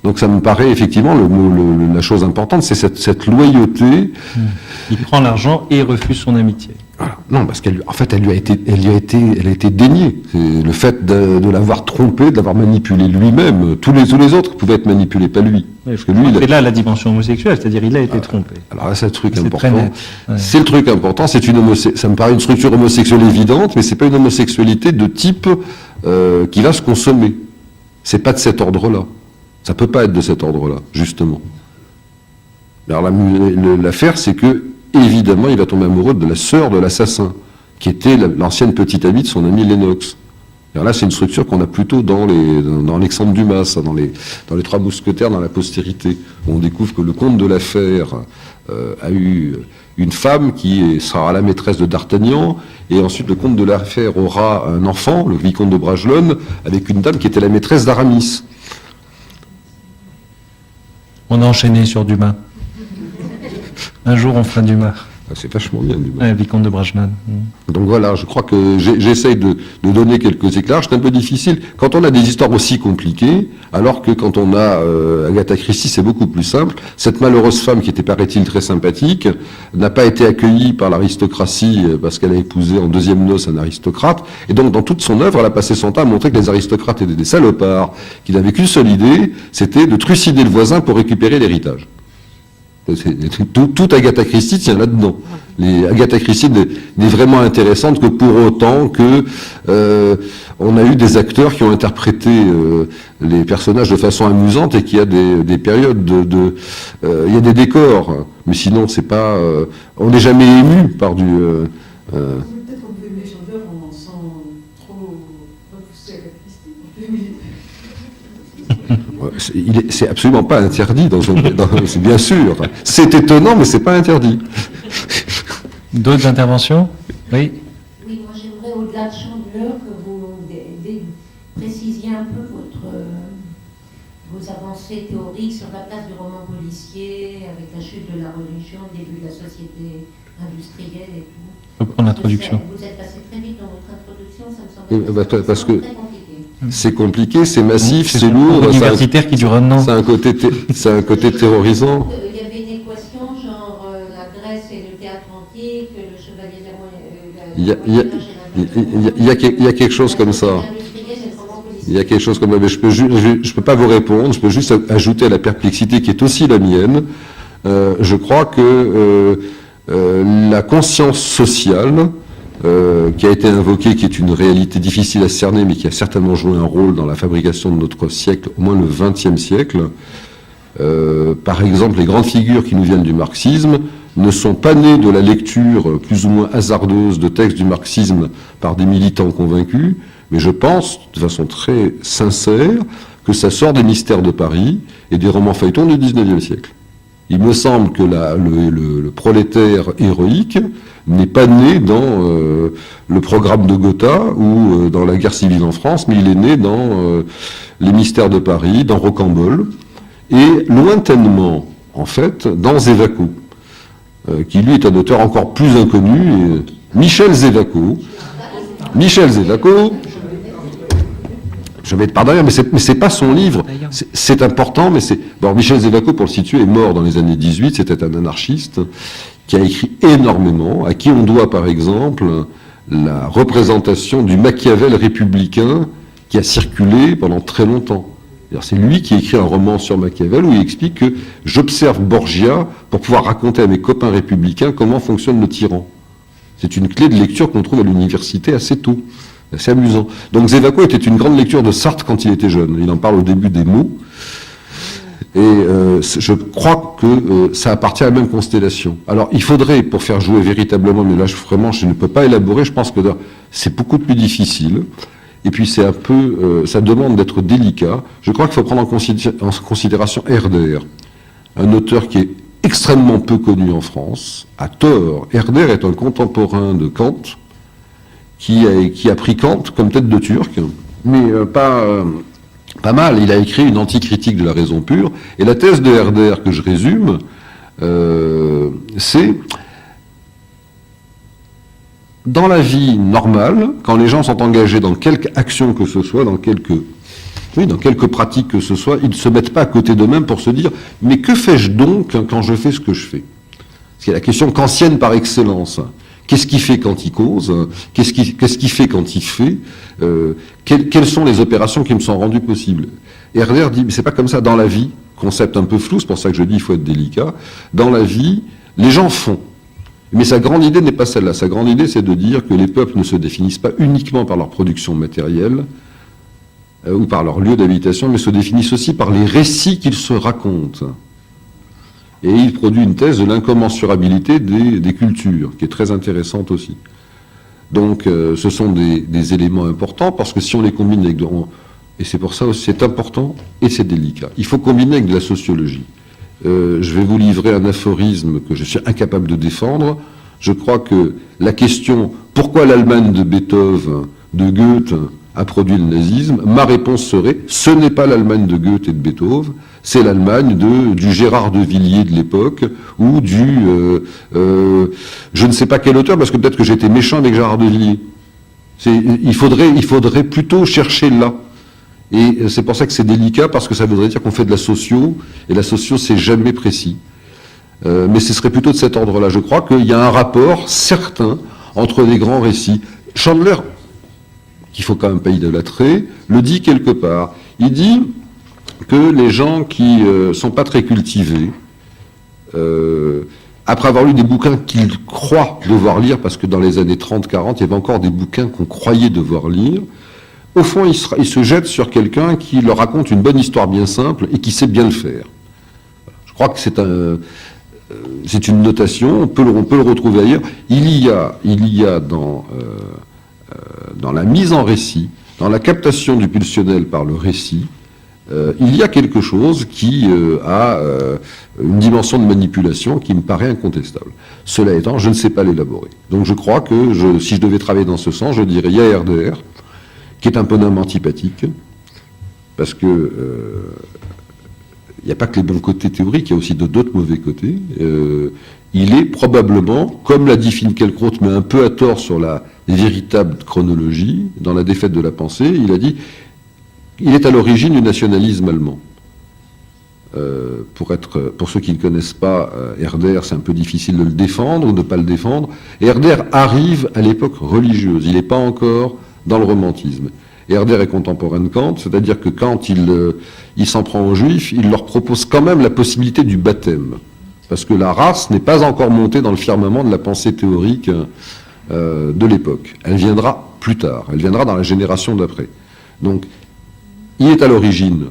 Donc ça me paraît effectivement la chose importante, c'est cette loyauté. Il prend l'argent et refuse son amitié. Voilà. Non, parce qu'en fait, elle a été déniée. C'est le fait de l'avoir trompé, de l'avoir manipulé lui-même. Tous les autres pouvaient être manipulés, pas lui. Oui, parce que lui, c'est là la dimension homosexuelle, c'est-à-dire il a été trompé. Alors là, c'est un truc C'est important. très net. Ouais. C'est le truc important. Ça me paraît une structure homosexuelle évidente, mais c'est pas une homosexualité de type qui va se consommer. C'est pas de cet ordre-là. Ça peut pas être de cet ordre-là, justement. Alors l'affaire, c'est que évidemment, il va tomber amoureux de la sœur de l'assassin, qui était l'ancienne petite amie de son ami Lennox. Alors là, c'est une structure qu'on a plutôt dans Alexandre Dumas, dans les Trois Mousquetaires, dans la postérité. On découvre que le comte de l'affaire a eu une femme qui sera la maîtresse de D'Artagnan, et ensuite le comte de l'affaire aura un enfant, le vicomte de Bragelonne, avec une dame qui était la maîtresse d'Aramis. On a enchaîné sur Dumas. Un jour, on fera Dumas. Ah, c'est vachement bien, Dumas. Vicomte de Bragelonne. Donc voilà, je crois que j'essaye de donner quelques éclairages. C'est un peu difficile quand on a des histoires aussi compliquées, alors que quand on a Agatha Christie, c'est beaucoup plus simple. Cette malheureuse femme, qui était, paraît-il, très sympathique, n'a pas été accueillie par l'aristocratie parce qu'elle a épousé en deuxième noces un aristocrate. Et donc, dans toute son œuvre, elle a passé son temps à montrer que les aristocrates étaient des salopards, qui n'avaient qu'une seule idée, c'était de trucider le voisin pour récupérer l'héritage. Tout Agatha Christie tient là-dedans. Agatha Christie n'est vraiment intéressante que pour autant que on a eu des acteurs qui ont interprété les personnages de façon amusante et qu'il y a des périodes il y a des décors. Mais sinon, c'est pas, on n'est jamais ému par du. Peut-être qu'on peut aimer Chandler sans trop repousser Agatha Christie. C'est absolument pas interdit c'est bien sûr. C'est étonnant, mais c'est pas interdit. D'autres interventions? Oui. Oui, moi j'aimerais, au-delà de Chandler, que vous précisiez un peu vos avancées théoriques sur la place du roman policier, avec la chute de la religion, le début de la société industrielle et tout. Reprendre l'introduction. Vous êtes passé très vite dans votre introduction, ça me semble parce que très compliqué. c'est compliqué, c'est massif, c'est un lourd. cours universitaire qui dure un an. C'est un côté terrorisant. Il y avait une équation genre la Grèce et le théâtre antique, le chevalier de Il y a quelque chose comme ça. Il y a quelque chose comme ça, mais je peux pas vous répondre, je peux juste ajouter à la perplexité qui est aussi la mienne. Je crois que la conscience sociale qui a été invoquée, qui est une réalité difficile à cerner, mais qui a certainement joué un rôle dans la fabrication de notre siècle, au moins le XXe siècle. Par exemple, les grandes figures qui nous viennent du marxisme ne sont pas nées de la lecture plus ou moins hasardeuse de textes du marxisme par des militants convaincus, mais je pense, de façon très sincère, que ça sort des mystères de Paris et des romans feuilletons du XIXe siècle. Il me semble que le prolétaire héroïque n'est pas né dans le programme de Gotha ou dans la guerre civile en France, mais il est né dans les mystères de Paris, dans Rocambole, et lointainement, en fait, dans Zévaco, qui lui est un auteur encore plus inconnu, Michel Zévaco. Je vais être par derrière, mais c'est pas son livre. C'est important, mais c'est... Bon, Michel Zévaco, pour le situer, est mort dans les années 18, c'était un anarchiste qui a écrit énormément, à qui on doit, par exemple, la représentation du Machiavel républicain qui a circulé pendant très longtemps. C'est lui qui écrit un roman sur Machiavel où il explique que j'observe Borgia pour pouvoir raconter à mes copains républicains comment fonctionne le tyran. C'est une clé de lecture qu'on trouve à l'université assez tôt. C'est amusant. Donc Zévaco était une grande lecture de Sartre quand il était jeune. Il en parle au début des mots. Et je crois que ça appartient à la même constellation. Alors il faudrait, pour faire jouer véritablement, mais là vraiment je ne peux pas élaborer, je pense que c'est beaucoup plus difficile. et puis c'est un peu, ça demande d'être délicat. Je crois qu'il faut prendre en considération Herder, un auteur qui est extrêmement peu connu en France, à tort. Herder est un contemporain de Kant, qui a pris Kant comme tête de Turc, mais pas mal. Il a écrit une anticritique de la raison pure, et la thèse de Herder, que je résume, c'est dans la vie normale, quand les gens sont engagés dans quelque action que ce soit, dans quelque pratique que ce soit, ils ne se mettent pas à côté d'eux-mêmes pour se dire « mais que fais-je donc quand je fais ce que je fais ?» C'est la question kantienne par excellence. Qu'est-ce qu'il fait quand il cause? Qu'est-ce qu'il fait quand il fait? Quelles sont les opérations qui me sont rendues possibles? Herder dit « mais c'est pas comme ça dans la vie », concept un peu flou, c'est pour ça que je dis il faut être délicat. Dans la vie, les gens font. Mais sa grande idée n'est pas celle-là. Sa grande idée, c'est de dire que les peuples ne se définissent pas uniquement par leur production matérielle ou par leur lieu d'habitation, mais se définissent aussi par les récits qu'ils se racontent. Et il produit une thèse de l'incommensurabilité des cultures, qui est très intéressante aussi. Donc, ce sont des éléments importants, parce que si on les combine avec... Et c'est pour ça aussi, c'est important et c'est délicat. Il faut combiner avec de la sociologie. Je vais vous livrer un aphorisme que je suis incapable de défendre. Je crois que la question « Pourquoi l'Allemagne de Beethoven, de Goethe, a produit le nazisme ?», ma réponse serait « Ce n'est pas l'Allemagne de Goethe et de Beethoven, c'est l'Allemagne du Gérard de Villiers de l'époque, ou je ne sais pas quel auteur, parce que peut-être que j'étais méchant avec Gérard de Villiers. Il faudrait plutôt chercher là. Et c'est pour ça que c'est délicat, parce que ça voudrait dire qu'on fait de la socio, et la socio, c'est jamais précis. Mais ce serait plutôt de cet ordre-là. Je crois qu'il y a un rapport certain entre les grands récits. Chandler, qu'il faut quand même pas idolâtrer, le dit quelque part. Il dit que les gens qui sont pas très cultivés, après avoir lu des bouquins qu'ils croient devoir lire, parce que dans les années 30-40, il y avait encore des bouquins qu'on croyait devoir lire, au fond, ils se jettent sur quelqu'un qui leur raconte une bonne histoire bien simple et qui sait bien le faire. Je crois que c'est une notation, on peut le retrouver ailleurs. Il y a dans la mise en récit, dans la captation du pulsionnel par le récit, il y a quelque chose qui a une dimension de manipulation qui me paraît incontestable. Cela étant, je ne sais pas l'élaborer. Donc je crois que si je devais travailler dans ce sens, je dirais il y a Herder, qui est un bonhomme antipathique, parce que il n'y a pas que les bons côtés théoriques, il y a aussi d'autres mauvais côtés. Il est probablement, comme l'a dit Finkielkraut, mais un peu à tort sur la véritable chronologie, dans la défaite de la pensée, il a dit il est à l'origine du nationalisme allemand. Pour ceux qui ne connaissent pas Herder, c'est un peu difficile de le défendre ou de ne pas le défendre. Et Herder arrive à l'époque religieuse, il n'est pas encore dans le romantisme. Herder est contemporain de Kant, c'est-à-dire que quand il s'en prend aux Juifs, il leur propose quand même la possibilité du baptême. Parce que la race n'est pas encore montée dans le firmament de la pensée théorique de l'époque. Elle viendra plus tard, elle viendra dans la génération d'après. Donc, il est à l'origine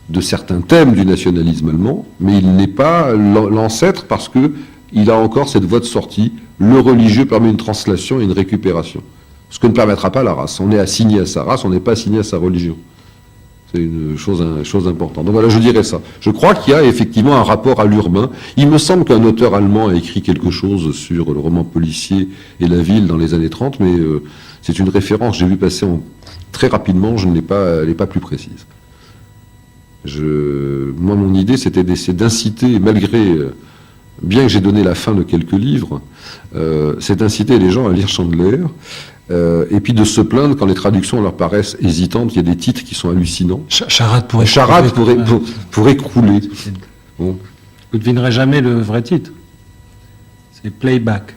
de certains thèmes du nationalisme allemand, mais il n'est pas l'ancêtre parce qu'il a encore cette voie de sortie. Le religieux permet une translation et une récupération. Ce que ne permettra pas la race. On est assigné à sa race, on n'est pas assigné à sa religion. C'est une chose importante. Donc voilà, je dirais ça. Je crois qu'il y a effectivement un rapport à l'urbain. Il me semble qu'un auteur allemand a écrit quelque chose sur le roman policier et la ville dans les années 30, mais c'est une référence, j'ai vu passer très rapidement, je ne l'ai pas plus précise. Moi, mon idée, c'était d'essayer d'inciter, malgré, bien que j'ai donné la fin de quelques livres, c'est d'inciter les gens à lire Chandler, et puis de se plaindre quand les traductions leur paraissent hésitantes. Il y a des titres qui sont hallucinants. Charade pour écrouler. Bon. Vous ne devinerez jamais le vrai titre. C'est Playback.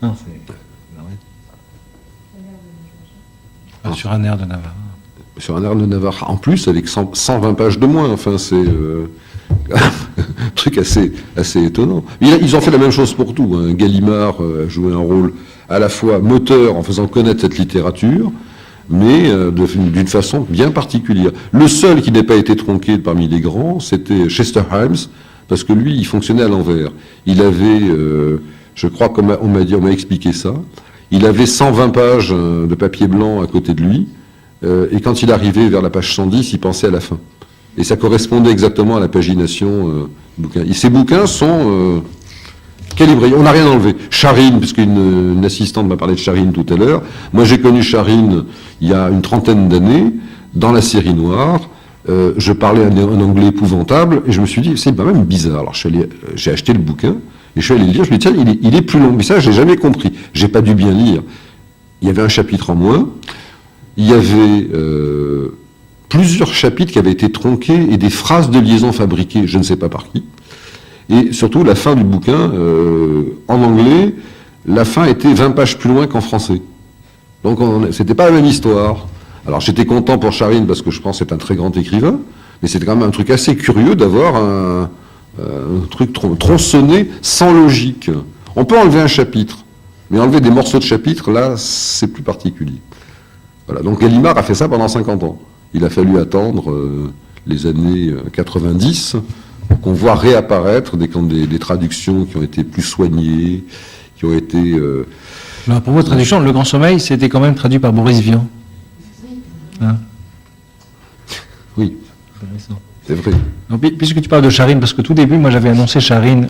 Non, c'est... sur un air de Navarre. Sur un air de Navarre. En plus, avec 120 pages de moins. Enfin, c'est... un truc assez étonnant. Ils ont fait la même chose pour tout. Hein. Gallimard a joué un rôle à la fois moteur en faisant connaître cette littérature, mais d'une façon bien particulière. Le seul qui n'ait pas été tronqué parmi les grands, c'était Chester Himes, parce que lui, il fonctionnait à l'envers. Il avait, je crois qu'on m'a expliqué ça, il avait 120 pages de papier blanc à côté de lui, et quand il arrivait vers la page 110, il pensait à la fin. Et ça correspondait exactement à la pagination du bouquin. Et ces bouquins sont calibrés, on n'a rien enlevé. Charine, puisqu'une assistante m'a parlé de Charine tout à l'heure, moi j'ai connu Charine il y a une trentaine d'années, dans la série noire. Je parlais un anglais épouvantable, et je me suis dit, c'est quand même bizarre. Alors j'ai acheté le bouquin, et je suis allé le lire, je me dis, tiens, il est plus long. Mais ça, j'ai jamais compris. J'ai pas dû bien lire. Il y avait un chapitre en moins, il y avait plusieurs chapitres qui avaient été tronqués, et des phrases de liaison fabriquées, je ne sais pas par qui. Et surtout, la fin du bouquin, en anglais, la fin était 20 pages plus loin qu'en français. Donc, c'était pas la même histoire. Alors, j'étais content pour Charine, parce que je pense que c'est un très grand écrivain, mais c'était quand même un truc assez curieux d'avoir un truc tronçonné, sans logique. On peut enlever un chapitre, mais enlever des morceaux de chapitre, là, c'est plus particulier. Voilà. Donc, Gallimard a fait ça pendant 50 ans. Il a fallu attendre les années 90 pour qu'on voit réapparaître des traductions qui ont été plus soignées, qui ont été... Alors, pour votre traduction, Le Grand Sommeil, c'était quand même traduit par Boris Vian. Hein? Oui, c'est vrai. Donc, puisque tu parles de Charine, parce que tout début, moi j'avais annoncé Charine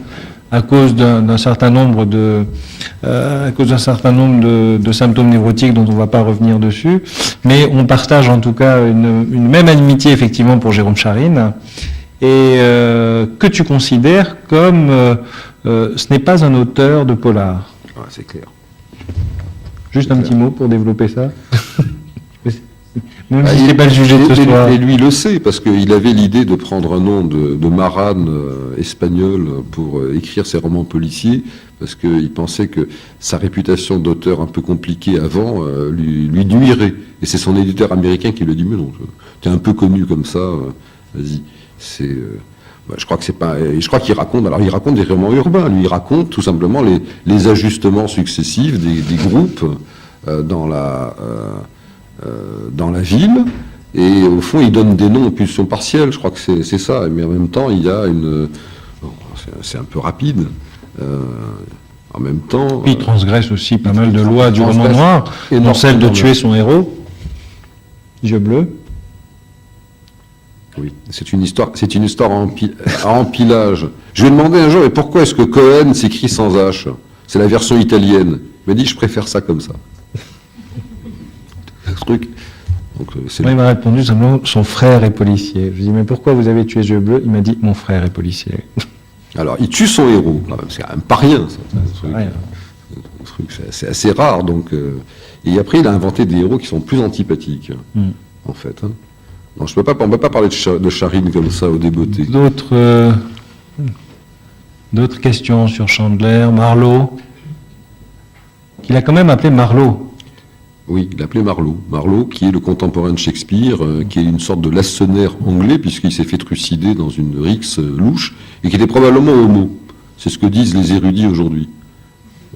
à cause d'un certain nombre de symptômes névrotiques dont on ne va pas revenir dessus, mais on partage en tout cas une même amitié effectivement pour Jérôme Charine, et que tu considères comme ce n'est pas un auteur de polar. Ah, c'est clair. Juste un petit mot pour développer ça. Même Ah, si je n'ai pas le sujet de ce soir. Et lui le sait, parce qu'il avait l'idée de prendre un nom de marane espagnol pour écrire ses romans policiers, parce qu'il pensait que sa réputation d'auteur un peu compliqué avant lui nuirait. Et c'est son éditeur américain qui lui a dit, mais non, tu es un peu connu comme ça, vas-y. Je crois que c'est pas. Je crois qu'il raconte. Alors il raconte des romans urbains. Lui, il raconte tout simplement les ajustements successifs des groupes dans la ville. Et au fond, il donne des noms aux pulsions partielles. Je crois que c'est ça. Mais en même temps, il y a une. Bon, c'est un peu rapide. En même temps. Puis il transgresse aussi pas mal de lois du roman noir, et dont celle de tuer son héros, Yeux bleus. Oui, c'est une histoire à empilage. Je lui ai demandé un jour, mais pourquoi est-ce que Cohen s'écrit sans H? C'est la version italienne. Il m'a dit, je préfère ça comme ça. Un truc. Donc, Moi, il m'a répondu simplement, son frère est policier. Je lui ai dit, mais pourquoi vous avez tué Yeux bleus? Il m'a dit, mon frère est policier. Alors, il tue son héros. C'est quand même pas rien, ça. C'est assez rare. Donc, et après, il a inventé des héros qui sont plus antipathiques, en fait. Hein. Non, on ne peut pas parler de Charine comme ça, au débeauté. D'autres questions sur Chandler, Marlowe, qu'il a quand même appelé Marlowe. Oui, il l'appelait Marlowe. Marlowe, qui est le contemporain de Shakespeare, qui est une sorte de Lacenaire anglais, puisqu'il s'est fait trucider dans une rixe louche, et qui était probablement homo. C'est ce que disent les érudits aujourd'hui.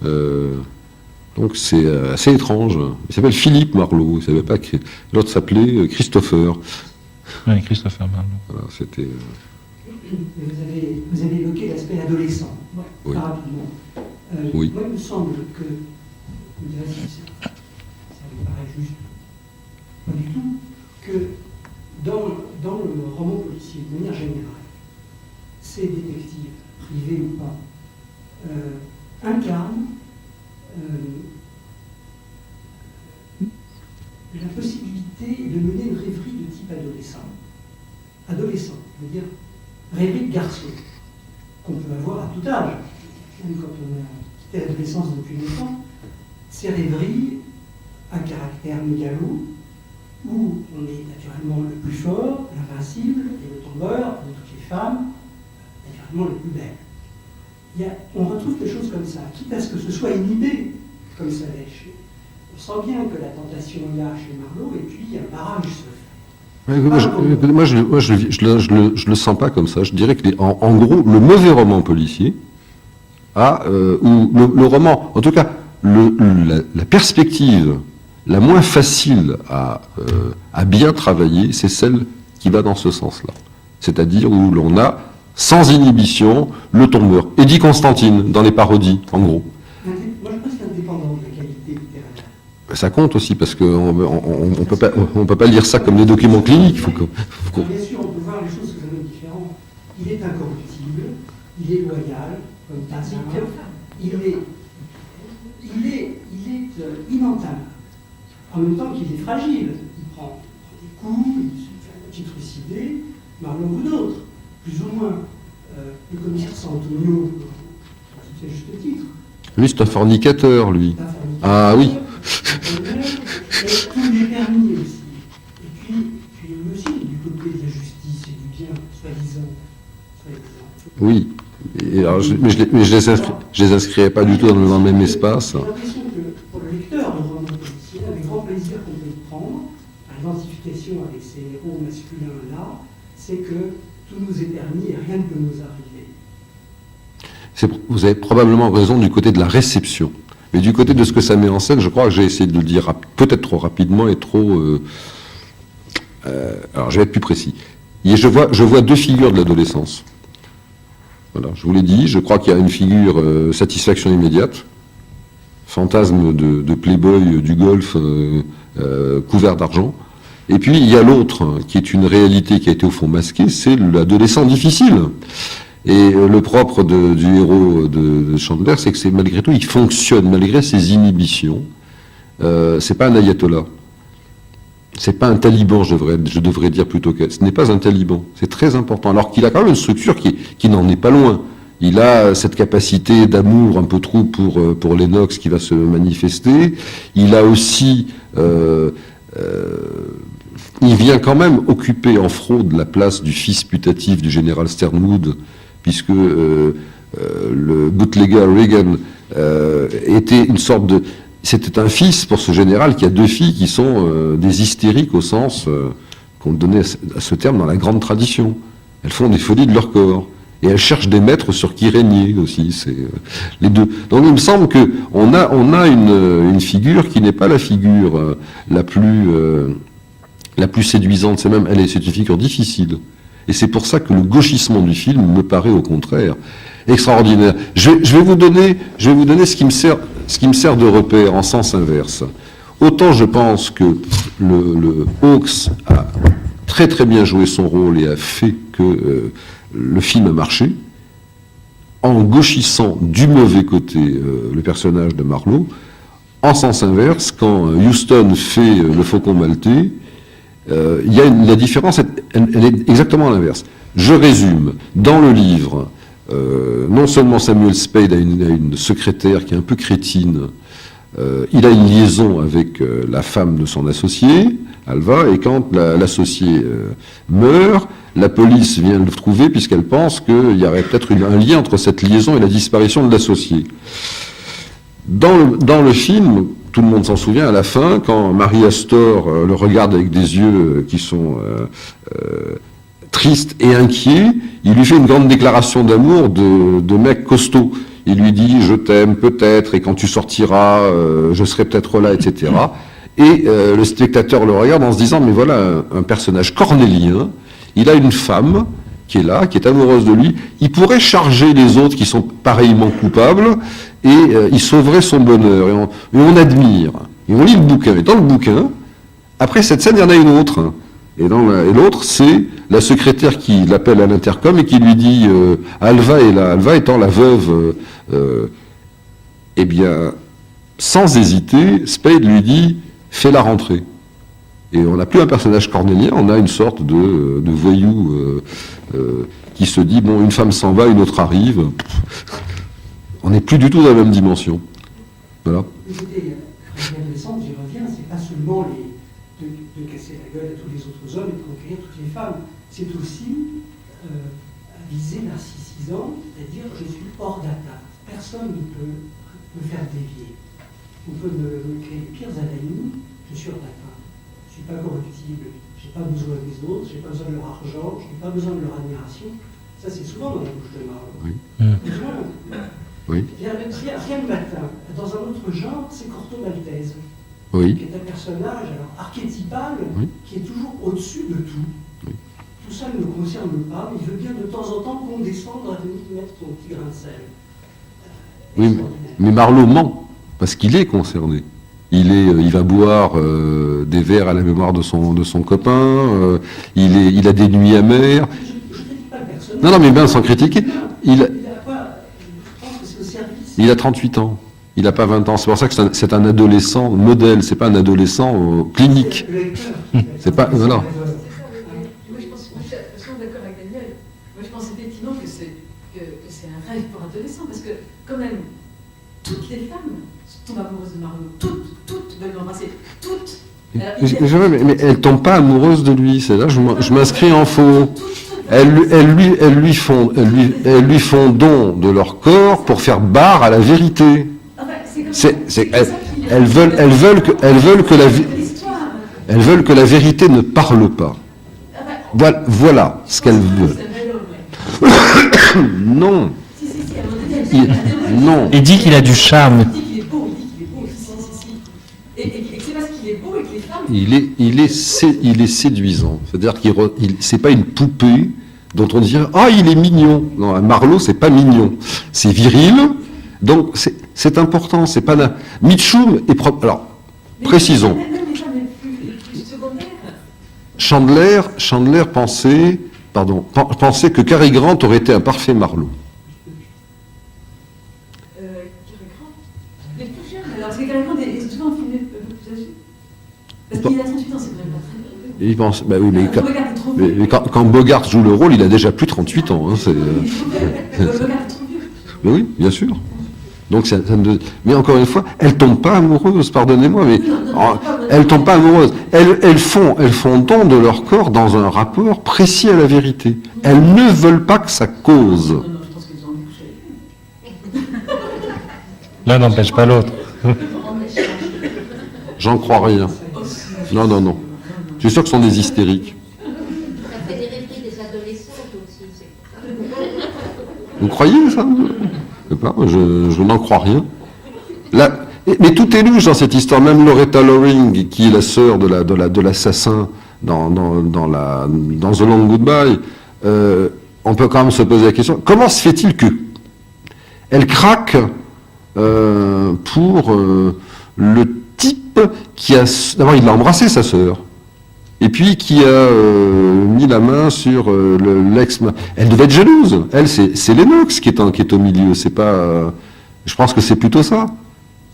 Donc c'est assez étrange. Il s'appelle Philippe Marlowe, il savait pas que l'autre s'appelait Christopher. Oui, Christopher Marlowe. Voilà, c'était. Vous avez évoqué l'aspect adolescent. Oui. Rapidement. Oui. Moi, il me semble que, vous direz si ça me paraît juste, pas du tout, que dans le roman policier, de manière générale, ces détectives, privés ou pas, incarnent la possibilité de mener une rêverie de type adolescent. Adolescent, je veux dire, rêverie de garçon, qu'on peut avoir à tout âge, même quand on a quitté l'adolescence depuis longtemps. Ces rêveries à caractère mégalo, où on est naturellement le plus fort, l'invincible et le tombeur de toutes les femmes, naturellement les plus belles. On retrouve des choses comme ça, quitte à ce que ce soit inhibé, comme ça l'est chez. On sent bien que la tentation est là chez Marlowe, et puis un barrage se fait. Moi, je le sens pas comme ça. Je dirais que, en gros, le mauvais roman policier ou le roman, en tout cas, la perspective la moins facile à bien travailler, c'est celle qui va dans ce sens-là. C'est-à-dire où l'on a, sans inhibition, le tombeur. Eddie Constantine, dans les parodies, en gros. Moi, je pense que c'est indépendant de la qualité Ça compte aussi, parce qu'on ne peut pas lire ça comme des documents cliniques. Bien sûr, on peut voir les choses sous un angle différent. Il est incorruptible, il est loyal, comme Tarzan, il est inentamable. En même temps qu'il est fragile. Il prend des coups, il se fait un petit trucidé, Marlon ou d'autres, plus ou moins. Le commissaire Santonio, qui fait juste titre. Lui, c'est un fornicateur, lui. C'est un fornicateur. Ah oui. Et tout lui est permis aussi. Et puis aussi, du côté de la justice et du bien, soi-disant. Oui. Et alors, mais je les inscrirais pas du tout dans le même espace. J'ai l'impression que pour le lecteur de romans policiers, avec grand plaisir qu'on peut y prendre, à l'identification avec ces héros masculins-là, c'est que tout nous est permis et rien ne peut nous arriver. Vous avez probablement raison du côté de la réception. Mais du côté de ce que ça met en scène, je crois que j'ai essayé de le dire peut-être trop rapidement et trop... alors, je vais être plus précis. Et je vois deux figures de l'adolescence. Voilà, je vous l'ai dit, je crois qu'il y a une figure satisfaction immédiate, fantasme de playboy du golf couvert d'argent. Et puis, il y a l'autre, qui est une réalité qui a été au fond masquée, c'est l'adolescent difficile. Et le propre du héros de Chandler, c'est que malgré tout, il fonctionne, malgré ses inhibitions. C'est pas un ayatollah. C'est pas un taliban, je devrais dire plutôt que... Ce n'est pas un taliban. C'est très important. Alors qu'il a quand même une structure qui n'en est pas loin. Il a cette capacité d'amour un peu trop pour Lennox qui va se manifester. Il a aussi... il vient quand même occuper en fraude la place du fils putatif du général Sternwood, puisque le bootlegger Reagan était une sorte de... C'était un fils pour ce général qui a deux filles qui sont des hystériques au sens qu'on donnait à ce terme dans la grande tradition. Elles font des folies de leur corps. Et elles cherchent des maîtres sur qui régner aussi. C'est les deux. Donc il me semble qu'on a une figure qui n'est pas la figure la plus séduisante. C'est une figure difficile. Et c'est pour ça que le gauchissement du film me paraît au contraire extraordinaire. Je vais vous donner ce qui me sert de repère en sens inverse. Autant je pense que le Hawks a très très bien joué son rôle et a fait que le film a marché, en gauchissant du mauvais côté le personnage de Marlowe. En sens inverse, quand Houston fait le Faucon maltais, la différence, elle est exactement l'inverse. Je résume. Dans le livre, non seulement Samuel Spade a une secrétaire qui est un peu crétine, il a une liaison avec la femme de son associé, Alva, et quand l'associé meurt, la police vient le trouver puisqu'elle pense qu'il y aurait peut-être un lien entre cette liaison et la disparition de l'associé. Dans le film, tout le monde s'en souvient, à la fin, quand Marie Astor le regarde avec des yeux qui sont tristes et inquiets, il lui fait une grande déclaration d'amour de mec costaud. Il lui dit « je t'aime peut-être, et quand tu sortiras, je serai peut-être là, etc. » Et le spectateur le regarde en se disant « mais voilà un personnage cornélien, il a une femme qui est là, qui est amoureuse de lui, il pourrait charger les autres qui sont pareillement coupables, et il sauverait son bonheur. Et on admire. Et on lit le bouquin. Et dans le bouquin, après cette scène, il y en a une autre. Et l'autre, c'est la secrétaire qui l'appelle à l'intercom et qui lui dit Alva est là. Alva étant la veuve. Eh bien, sans hésiter, Spade lui dit fais-la rentrer. Et on n'a plus un personnage cornélien, on a une sorte de voyou qui se dit bon, une femme s'en va, une autre arrive. On n'est plus du tout dans la même dimension. Voilà. Écoutez, l'adolescente, j'y reviens, c'est pas seulement de casser la gueule à tous les autres hommes et de conquérir toutes les femmes. C'est aussi à viser narcissisant, c'est-à-dire je suis hors d'atteinte. Personne ne peut me faire dévier. On peut me créer les pires avanis, je suis hors d'atteinte. Je ne suis pas corruptible, je n'ai pas besoin des autres, je n'ai pas besoin de leur argent, je n'ai pas besoin de leur admiration. Ça, c'est souvent dans la bouche de Marlowe. Oui. Oui. Rien de matin. Dans un autre genre, c'est Corto Maltese, oui. Qui est un personnage archétypal, oui. Qui est toujours au-dessus de tout. Oui. Tout ça ne le concerne pas, mais il veut bien de temps en temps condescendre à venir mettre son petit grain de sel. Oui, mais Marlowe ment, parce qu'il est concerné. il va boire des verres à la mémoire de son copain, il a des nuits amères. Je ne critique pas le personnage. Non, mais bien sans critiquer, Il a pas, je pense que c'est au service. il a 38 ans. Il n'a pas 20 ans. C'est pour ça que c'est un adolescent modèle, c'est pas un adolescent clinique. Le lecteur. C'est pas. Voilà. Moi, je pense, moi, je suis absolument d'accord avec Daniel. Moi, je pense effectivement que c'est un rêve pour adolescents, parce que, quand même, toutes les femmes tombent amoureuses de Marlowe. Toutes veulent l'embrasser. Toutes. Mais elle tombe pas amoureuse de lui. C'est là, je m'inscris en faux. Elles lui font don de leur corps pour faire barre à la vérité. Elles veulent que la vérité ne parle pas. Voilà ce qu'elles veulent. Non. Non. Il dit qu'il a du charme. Il dit qu'il est beau, Et c'est parce qu'il est beau et que les femmes... Il est séduisant. C'est-à-dire c'est pas une poupée dont on dirait « Ah, il est mignon ». Non, Marlowe, c'est pas mignon. C'est viril. Donc, c'est important. C'est pas... Mitchum est propre... Alors, précisons. Même les femmes les plus secondaires... Chandler pensait que Cary Grant aurait été un parfait Marlowe. Les plus jeunes, alors c'est carrément c'est souvent un film un peu plus âgé. Parce qu'il a 38 ans, c'est quand même pas très... Et il pense, bah oui, Bogart est trop vieux. mais quand Bogart joue le rôle, il a déjà plus de 38 ans. Hein, Bogart est trop vieux. mais oui, bien sûr. Donc, mais encore une fois, elles tombent pas amoureuses, pardonnez-moi, mais elles tombent pas amoureuses. Elles font don de leur corps dans un rapport précis à la vérité. Elles ne veulent pas que ça cause. Non, je pense qu'ils ont envie de coucher avec lui. L'un n'empêche pas l'autre. J'en crois rien. Non. Je suis sûr que ce sont des hystériques. Ça fait des rêveries des adolescentes aussi. Vous croyez ça? Je sais pas, je n'en crois rien. Mais tout est louche dans cette histoire. Même Loretta Loring, qui est la sœur de l'assassin dans The Long Goodbye, on peut quand même se poser la question, comment se fait-il que elle craque pour le type qui a... D'abord, il a embrassé sa sœur. Et puis qui a mis la main sur l'ex... Elle devait être jalouse. Elle, c'est Lennox qui est au milieu. C'est pas... je pense que c'est plutôt ça.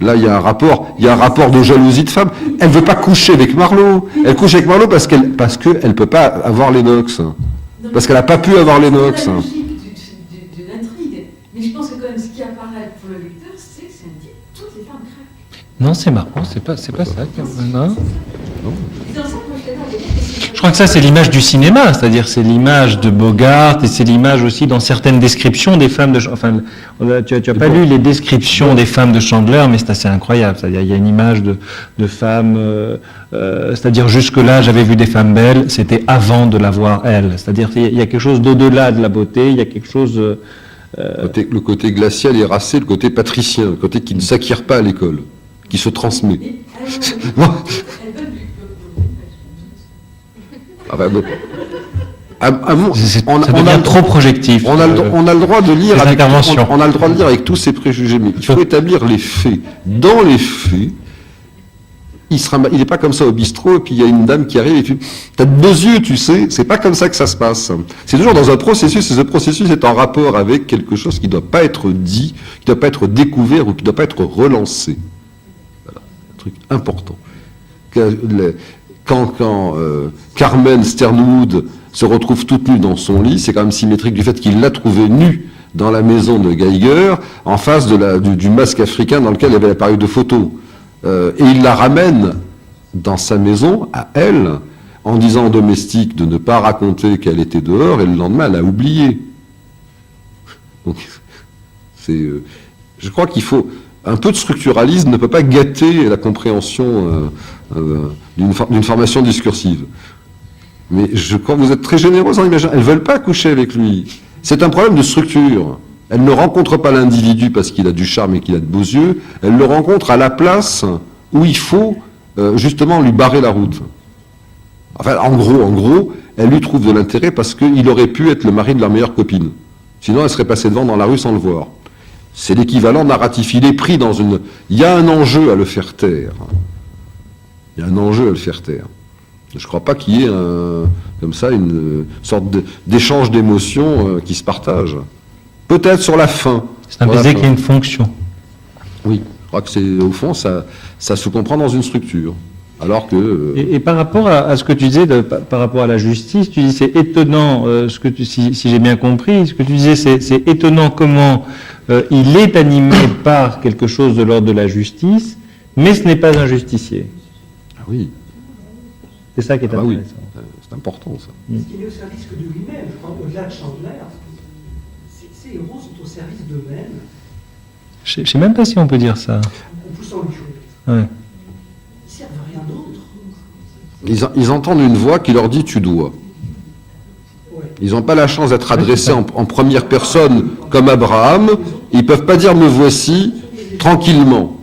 Là, il y a un rapport de jalousie de femme. Elle veut pas coucher avec Marlowe. Elle couche avec Marlowe parce qu'elle peut pas avoir Lennox. Parce qu'elle a pas pu avoir Lennox. C'est la logique de l'intrigue. Mais je pense que quand même, ce qui apparaît pour le lecteur, c'est que c'est un type, toutes les femmes craquent. Non, c'est marrant, c'est pas ça. Non. Et dans ça, moi, je Je crois que ça, c'est l'image du cinéma, c'est-à-dire c'est l'image de Bogart et c'est l'image aussi dans certaines descriptions des femmes de... Enfin, tu as pas lu les descriptions des femmes de Chandler, mais c'est assez incroyable. C'est-à-dire il y a une image de femmes... c'est-à-dire jusque-là, j'avais vu des femmes belles, c'était avant de la voir elle. C'est-à-dire il y a quelque chose d'au-delà de la beauté, il y a quelque chose... Le côté glacial et racé, le côté patricien, le côté qui ne s'acquiert pas à l'école, qui se transmet. Ah ben, ça devient trop projectif. On a le droit de lire avec, on a le droit de lire avec tous ces préjugés, mais il faut établir les faits. Dans les faits, il n'est pas comme ça au bistrot, et puis il y a une dame qui arrive, et puis t'as deux yeux, tu sais, c'est pas comme ça que ça se passe. C'est toujours dans un processus, et ce processus est en rapport avec quelque chose qui ne doit pas être dit, qui ne doit pas être découvert, ou qui ne doit pas être relancé. Voilà, un truc important. Quand Carmen Sternwood se retrouve toute nue dans son lit, c'est quand même symétrique du fait qu'il l'a trouvée nue dans la maison de Geiger, en face du masque africain dans lequel il y avait l'appareil de photo. Et il la ramène dans sa maison, à elle, en disant au domestique de ne pas raconter qu'elle était dehors, et le lendemain, elle a oublié. Donc, je crois qu'il faut... Un peu de structuralisme ne peut pas gâter la compréhension d'une formation discursive. Mais je crois que vous êtes très généreuse en imaginant. Elles ne veulent pas coucher avec lui. C'est un problème de structure. Elles ne rencontrent pas l'individu parce qu'il a du charme et qu'il a de beaux yeux. Elles le rencontrent à la place où il faut justement lui barrer la route. Enfin, en gros, elles lui trouvent de l'intérêt parce qu'il aurait pu être le mari de leur meilleure copine. Sinon, elle serait passée devant dans la rue sans le voir. C'est l'équivalent narratif. Il est pris dans une... Il y a un enjeu à le faire taire. Il y a un enjeu à le faire taire. Je ne crois pas qu'il y ait comme ça une sorte d'échange d'émotions qui se partagent. Peut-être sur la fin. C'est un baiser qui a une fonction. Oui, je crois que c'est au fond, ça se comprend dans une structure. Alors que... Et par rapport à ce que tu disais, par rapport à la justice, tu dis c'est étonnant, si j'ai bien compris, ce que tu disais, c'est étonnant comment il est animé par quelque chose de l'ordre de la justice, mais ce n'est pas un justicier. Ah oui. C'est ça qui est intéressant. Oui. C'est important, ça. Parce qu'il est au service que de lui-même. Je crois au-delà de Chandler, ces héros sont au service d'eux-mêmes. Je ne sais même pas si on peut dire ça. En poussant les choses. Ouais. Ils servent à rien d'autre. Ils entendent une voix qui leur dit « tu dois ». Ils n'ont pas la chance d'être adressés en première personne comme Abraham. Ils ne peuvent pas dire « me voici » tranquillement.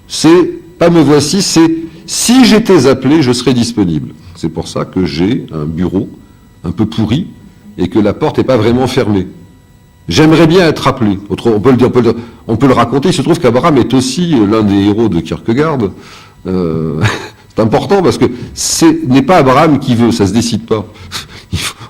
C'est pas « me voici », c'est « si j'étais appelé, je serais disponible ». C'est pour ça que j'ai un bureau un peu pourri et que la porte n'est pas vraiment fermée. J'aimerais bien être appelé. On peut le raconter. Il se trouve qu'Abraham est aussi l'un des héros de Kierkegaard. C'est important parce que ce n'est pas Abraham qui veut, ça se décide pas.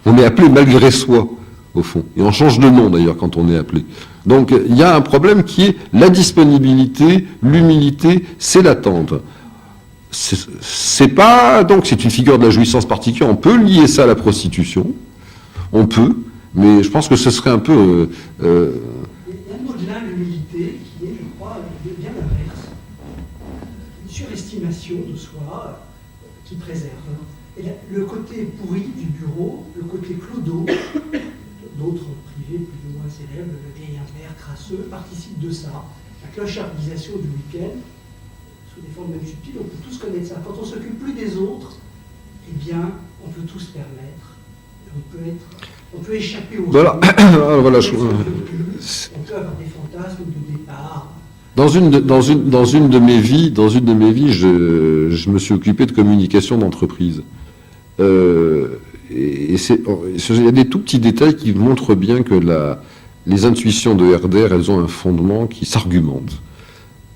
On est appelé malgré soi, au fond. Et on change de nom d'ailleurs quand on est appelé. Donc il y a un problème qui est la disponibilité, l'humilité, c'est l'attente. C'est pas donc c'est une figure de la jouissance particulière. On peut lier ça à la prostitution, on peut, mais je pense que ce serait un peu. Il y a un au-delà l'humilité qui est, je crois, bien l'inverse. Une surestimation de soi qui préserve. Et le côté pourri du bureau, le côté clodo, d'autres privés plus ou moins célèbres, le vieil impair crasseux, participent de ça. La clochardisation du week-end, sous des formes même subtiles, on peut tous connaître ça. Quand on ne s'occupe plus des autres, eh bien, on peut tous se permettre. On peut échapper aux Voilà. autres. Voilà, On peut avoir des fantasmes de départ. Dans une de mes vies, je me suis occupé de communication d'entreprise. Il y a des tout petits détails qui montrent bien que les intuitions de Herder, elles ont un fondement qui s'argumente.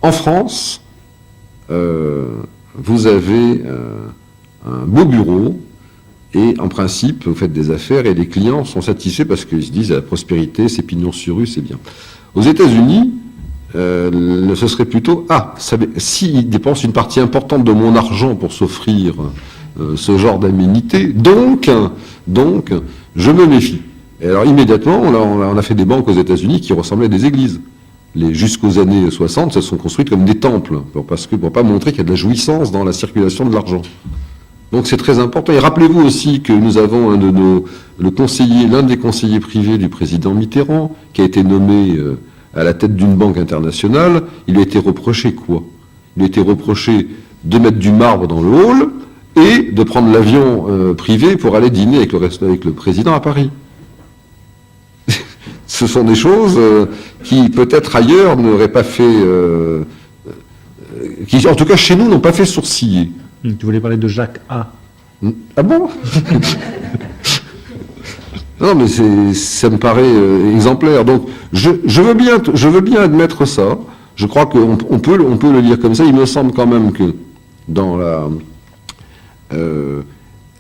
En France, vous avez un beau bureau et en principe, vous faites des affaires et les clients sont satisfaits parce qu'ils se disent la prospérité, c'est pignon sur rue, c'est bien. Aux États-Unis, ce serait plutôt s'ils dépensent une partie importante de mon argent pour s'offrir ce genre d'aménité, donc je me méfie. Et alors immédiatement, on a fait des banques aux États-Unis qui ressemblaient à des églises. Jusqu'aux années 60, elles sont construites comme des temples, pour pas montrer qu'il y a de la jouissance dans la circulation de l'argent. Donc c'est très important. Et rappelez-vous aussi que nous avons l'un des conseillers privés du président Mitterrand, qui a été nommé à la tête d'une banque internationale. Il lui a été reproché quoi? Il lui a été reproché de mettre du marbre dans le hall et de prendre l'avion privé pour aller dîner avec le président à Paris. Ce sont des choses qui, peut-être ailleurs, n'auraient pas fait... qui, en tout cas, chez nous, n'ont pas fait sourciller. Tu voulais parler de Jacques A. Ah bon? Non, mais ça me paraît exemplaire. Donc, je veux bien admettre ça. Je crois qu'on peut le lire comme ça. Il me semble quand même que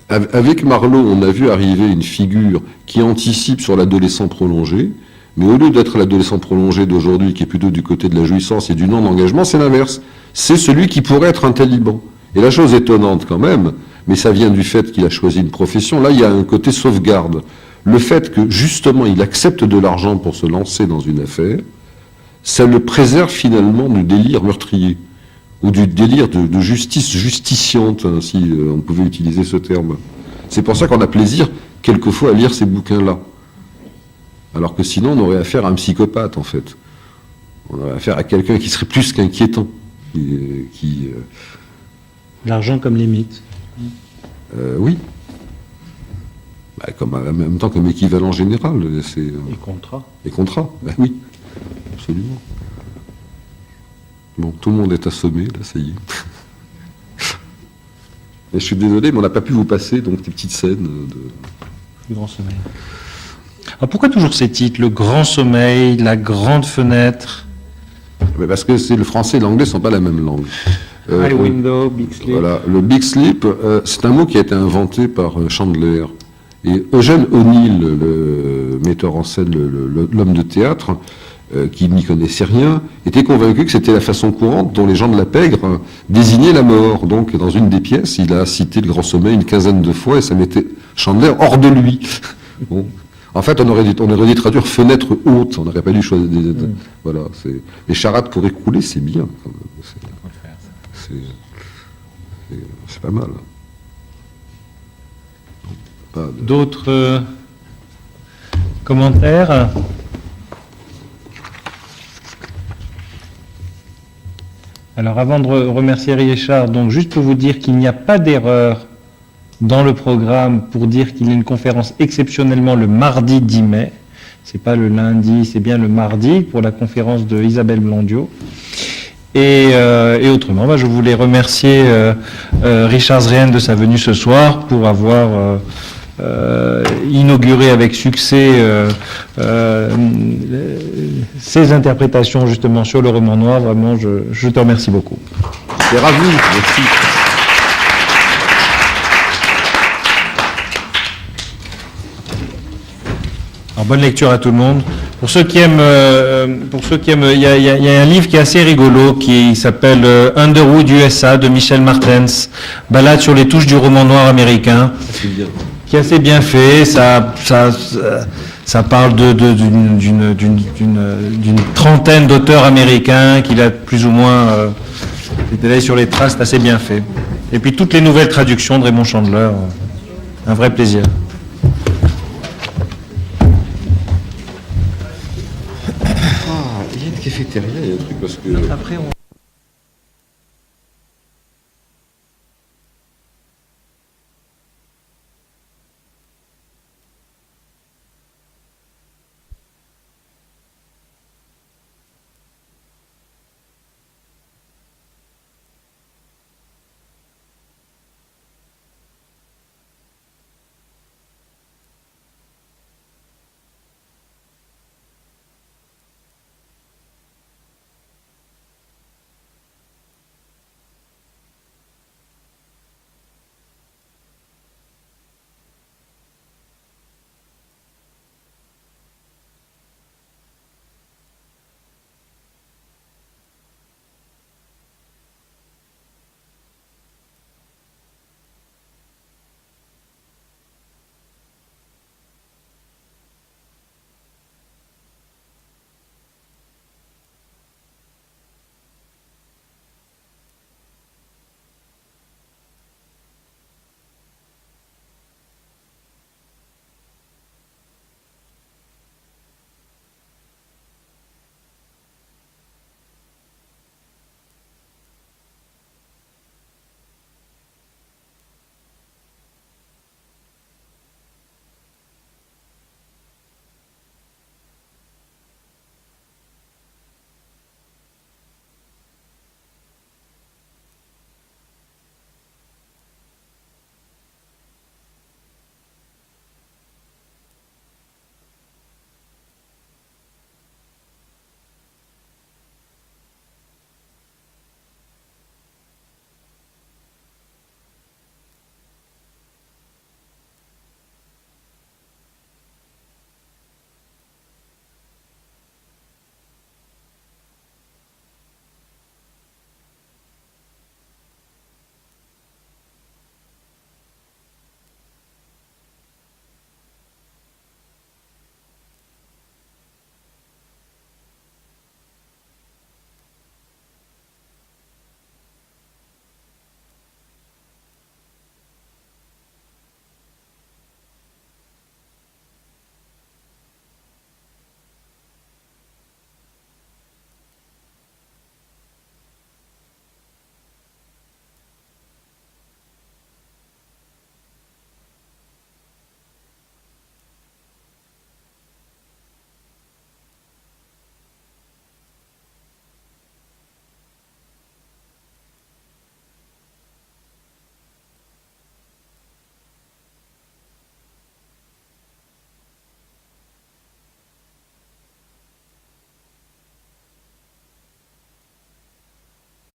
avec Marlowe, on a vu arriver une figure qui anticipe sur l'adolescent prolongé, mais au lieu d'être l'adolescent prolongé d'aujourd'hui, qui est plutôt du côté de la jouissance et du non-engagement, c'est l'inverse. C'est celui qui pourrait être un taliban. Et la chose étonnante quand même, mais ça vient du fait qu'il a choisi une profession, là il y a un côté sauvegarde. Le fait que justement il accepte de l'argent pour se lancer dans une affaire, ça le préserve finalement du délire meurtrier, ou du délire de justice justiciante, hein, si on pouvait utiliser ce terme. C'est pour ça qu'on a plaisir quelquefois à lire ces bouquins-là. Alors que sinon on aurait affaire à un psychopathe en fait. On aurait affaire à quelqu'un qui serait plus qu'inquiétant. L'argent comme limite. Oui. En même temps comme équivalent général. Et contrat. Et contrat, oui. Absolument. Bon, tout le monde est assommé, là, ça y est. Et je suis désolé, mais on n'a pas pu vous passer donc des petites scènes Le grand sommeil. Alors pourquoi toujours ces titres? Le grand sommeil, la grande fenêtre, Mais parce que le français et l'anglais ne sont pas la même langue. High window, big sleep. Voilà, le big sleep, c'est un mot qui a été inventé par Chandler. Et Eugène O'Neill, le metteur en scène, l'homme de théâtre, qui n'y connaissait rien, était convaincu que c'était la façon courante dont les gens de la pègre désignaient la mort. Donc, dans une des pièces, il a cité le Grand Sommeil une quinzaine de fois et ça mettait Chandler hors de lui. Bon. En fait, on aurait dû traduire fenêtre haute, on n'aurait pas dû choisir des... Voilà, les charades pour écrouler, c'est bien. Quand même. C'est pas mal. D'autres commentaires? Alors, avant de remercier Richard, donc juste pour vous dire qu'il n'y a pas d'erreur dans le programme pour dire qu'il y a une conférence exceptionnellement le mardi 10 mai. C'est pas le lundi, c'est bien le mardi pour la conférence de Isabelle Blondiot. Et autrement, je voulais remercier Richard Zrien de sa venue ce soir pour avoir inauguré avec succès ces interprétations justement sur le roman noir. Vraiment, je te remercie beaucoup. J'étais ravi, merci. Alors, bonne lecture à tout le monde. Pour ceux qui aiment, il y a un livre qui est assez rigolo qui s'appelle Underwood USA de Michel Martens, balade sur les touches du roman noir américain, qui est assez bien fait. Ça parle d'une trentaine d'auteurs américains qu'il a plus ou moins étalé sur les traces. C'est assez bien fait. Et puis toutes les nouvelles traductions de Raymond Chandler, un vrai plaisir. Il y a une cafétéria, il y a un truc parce que... Après,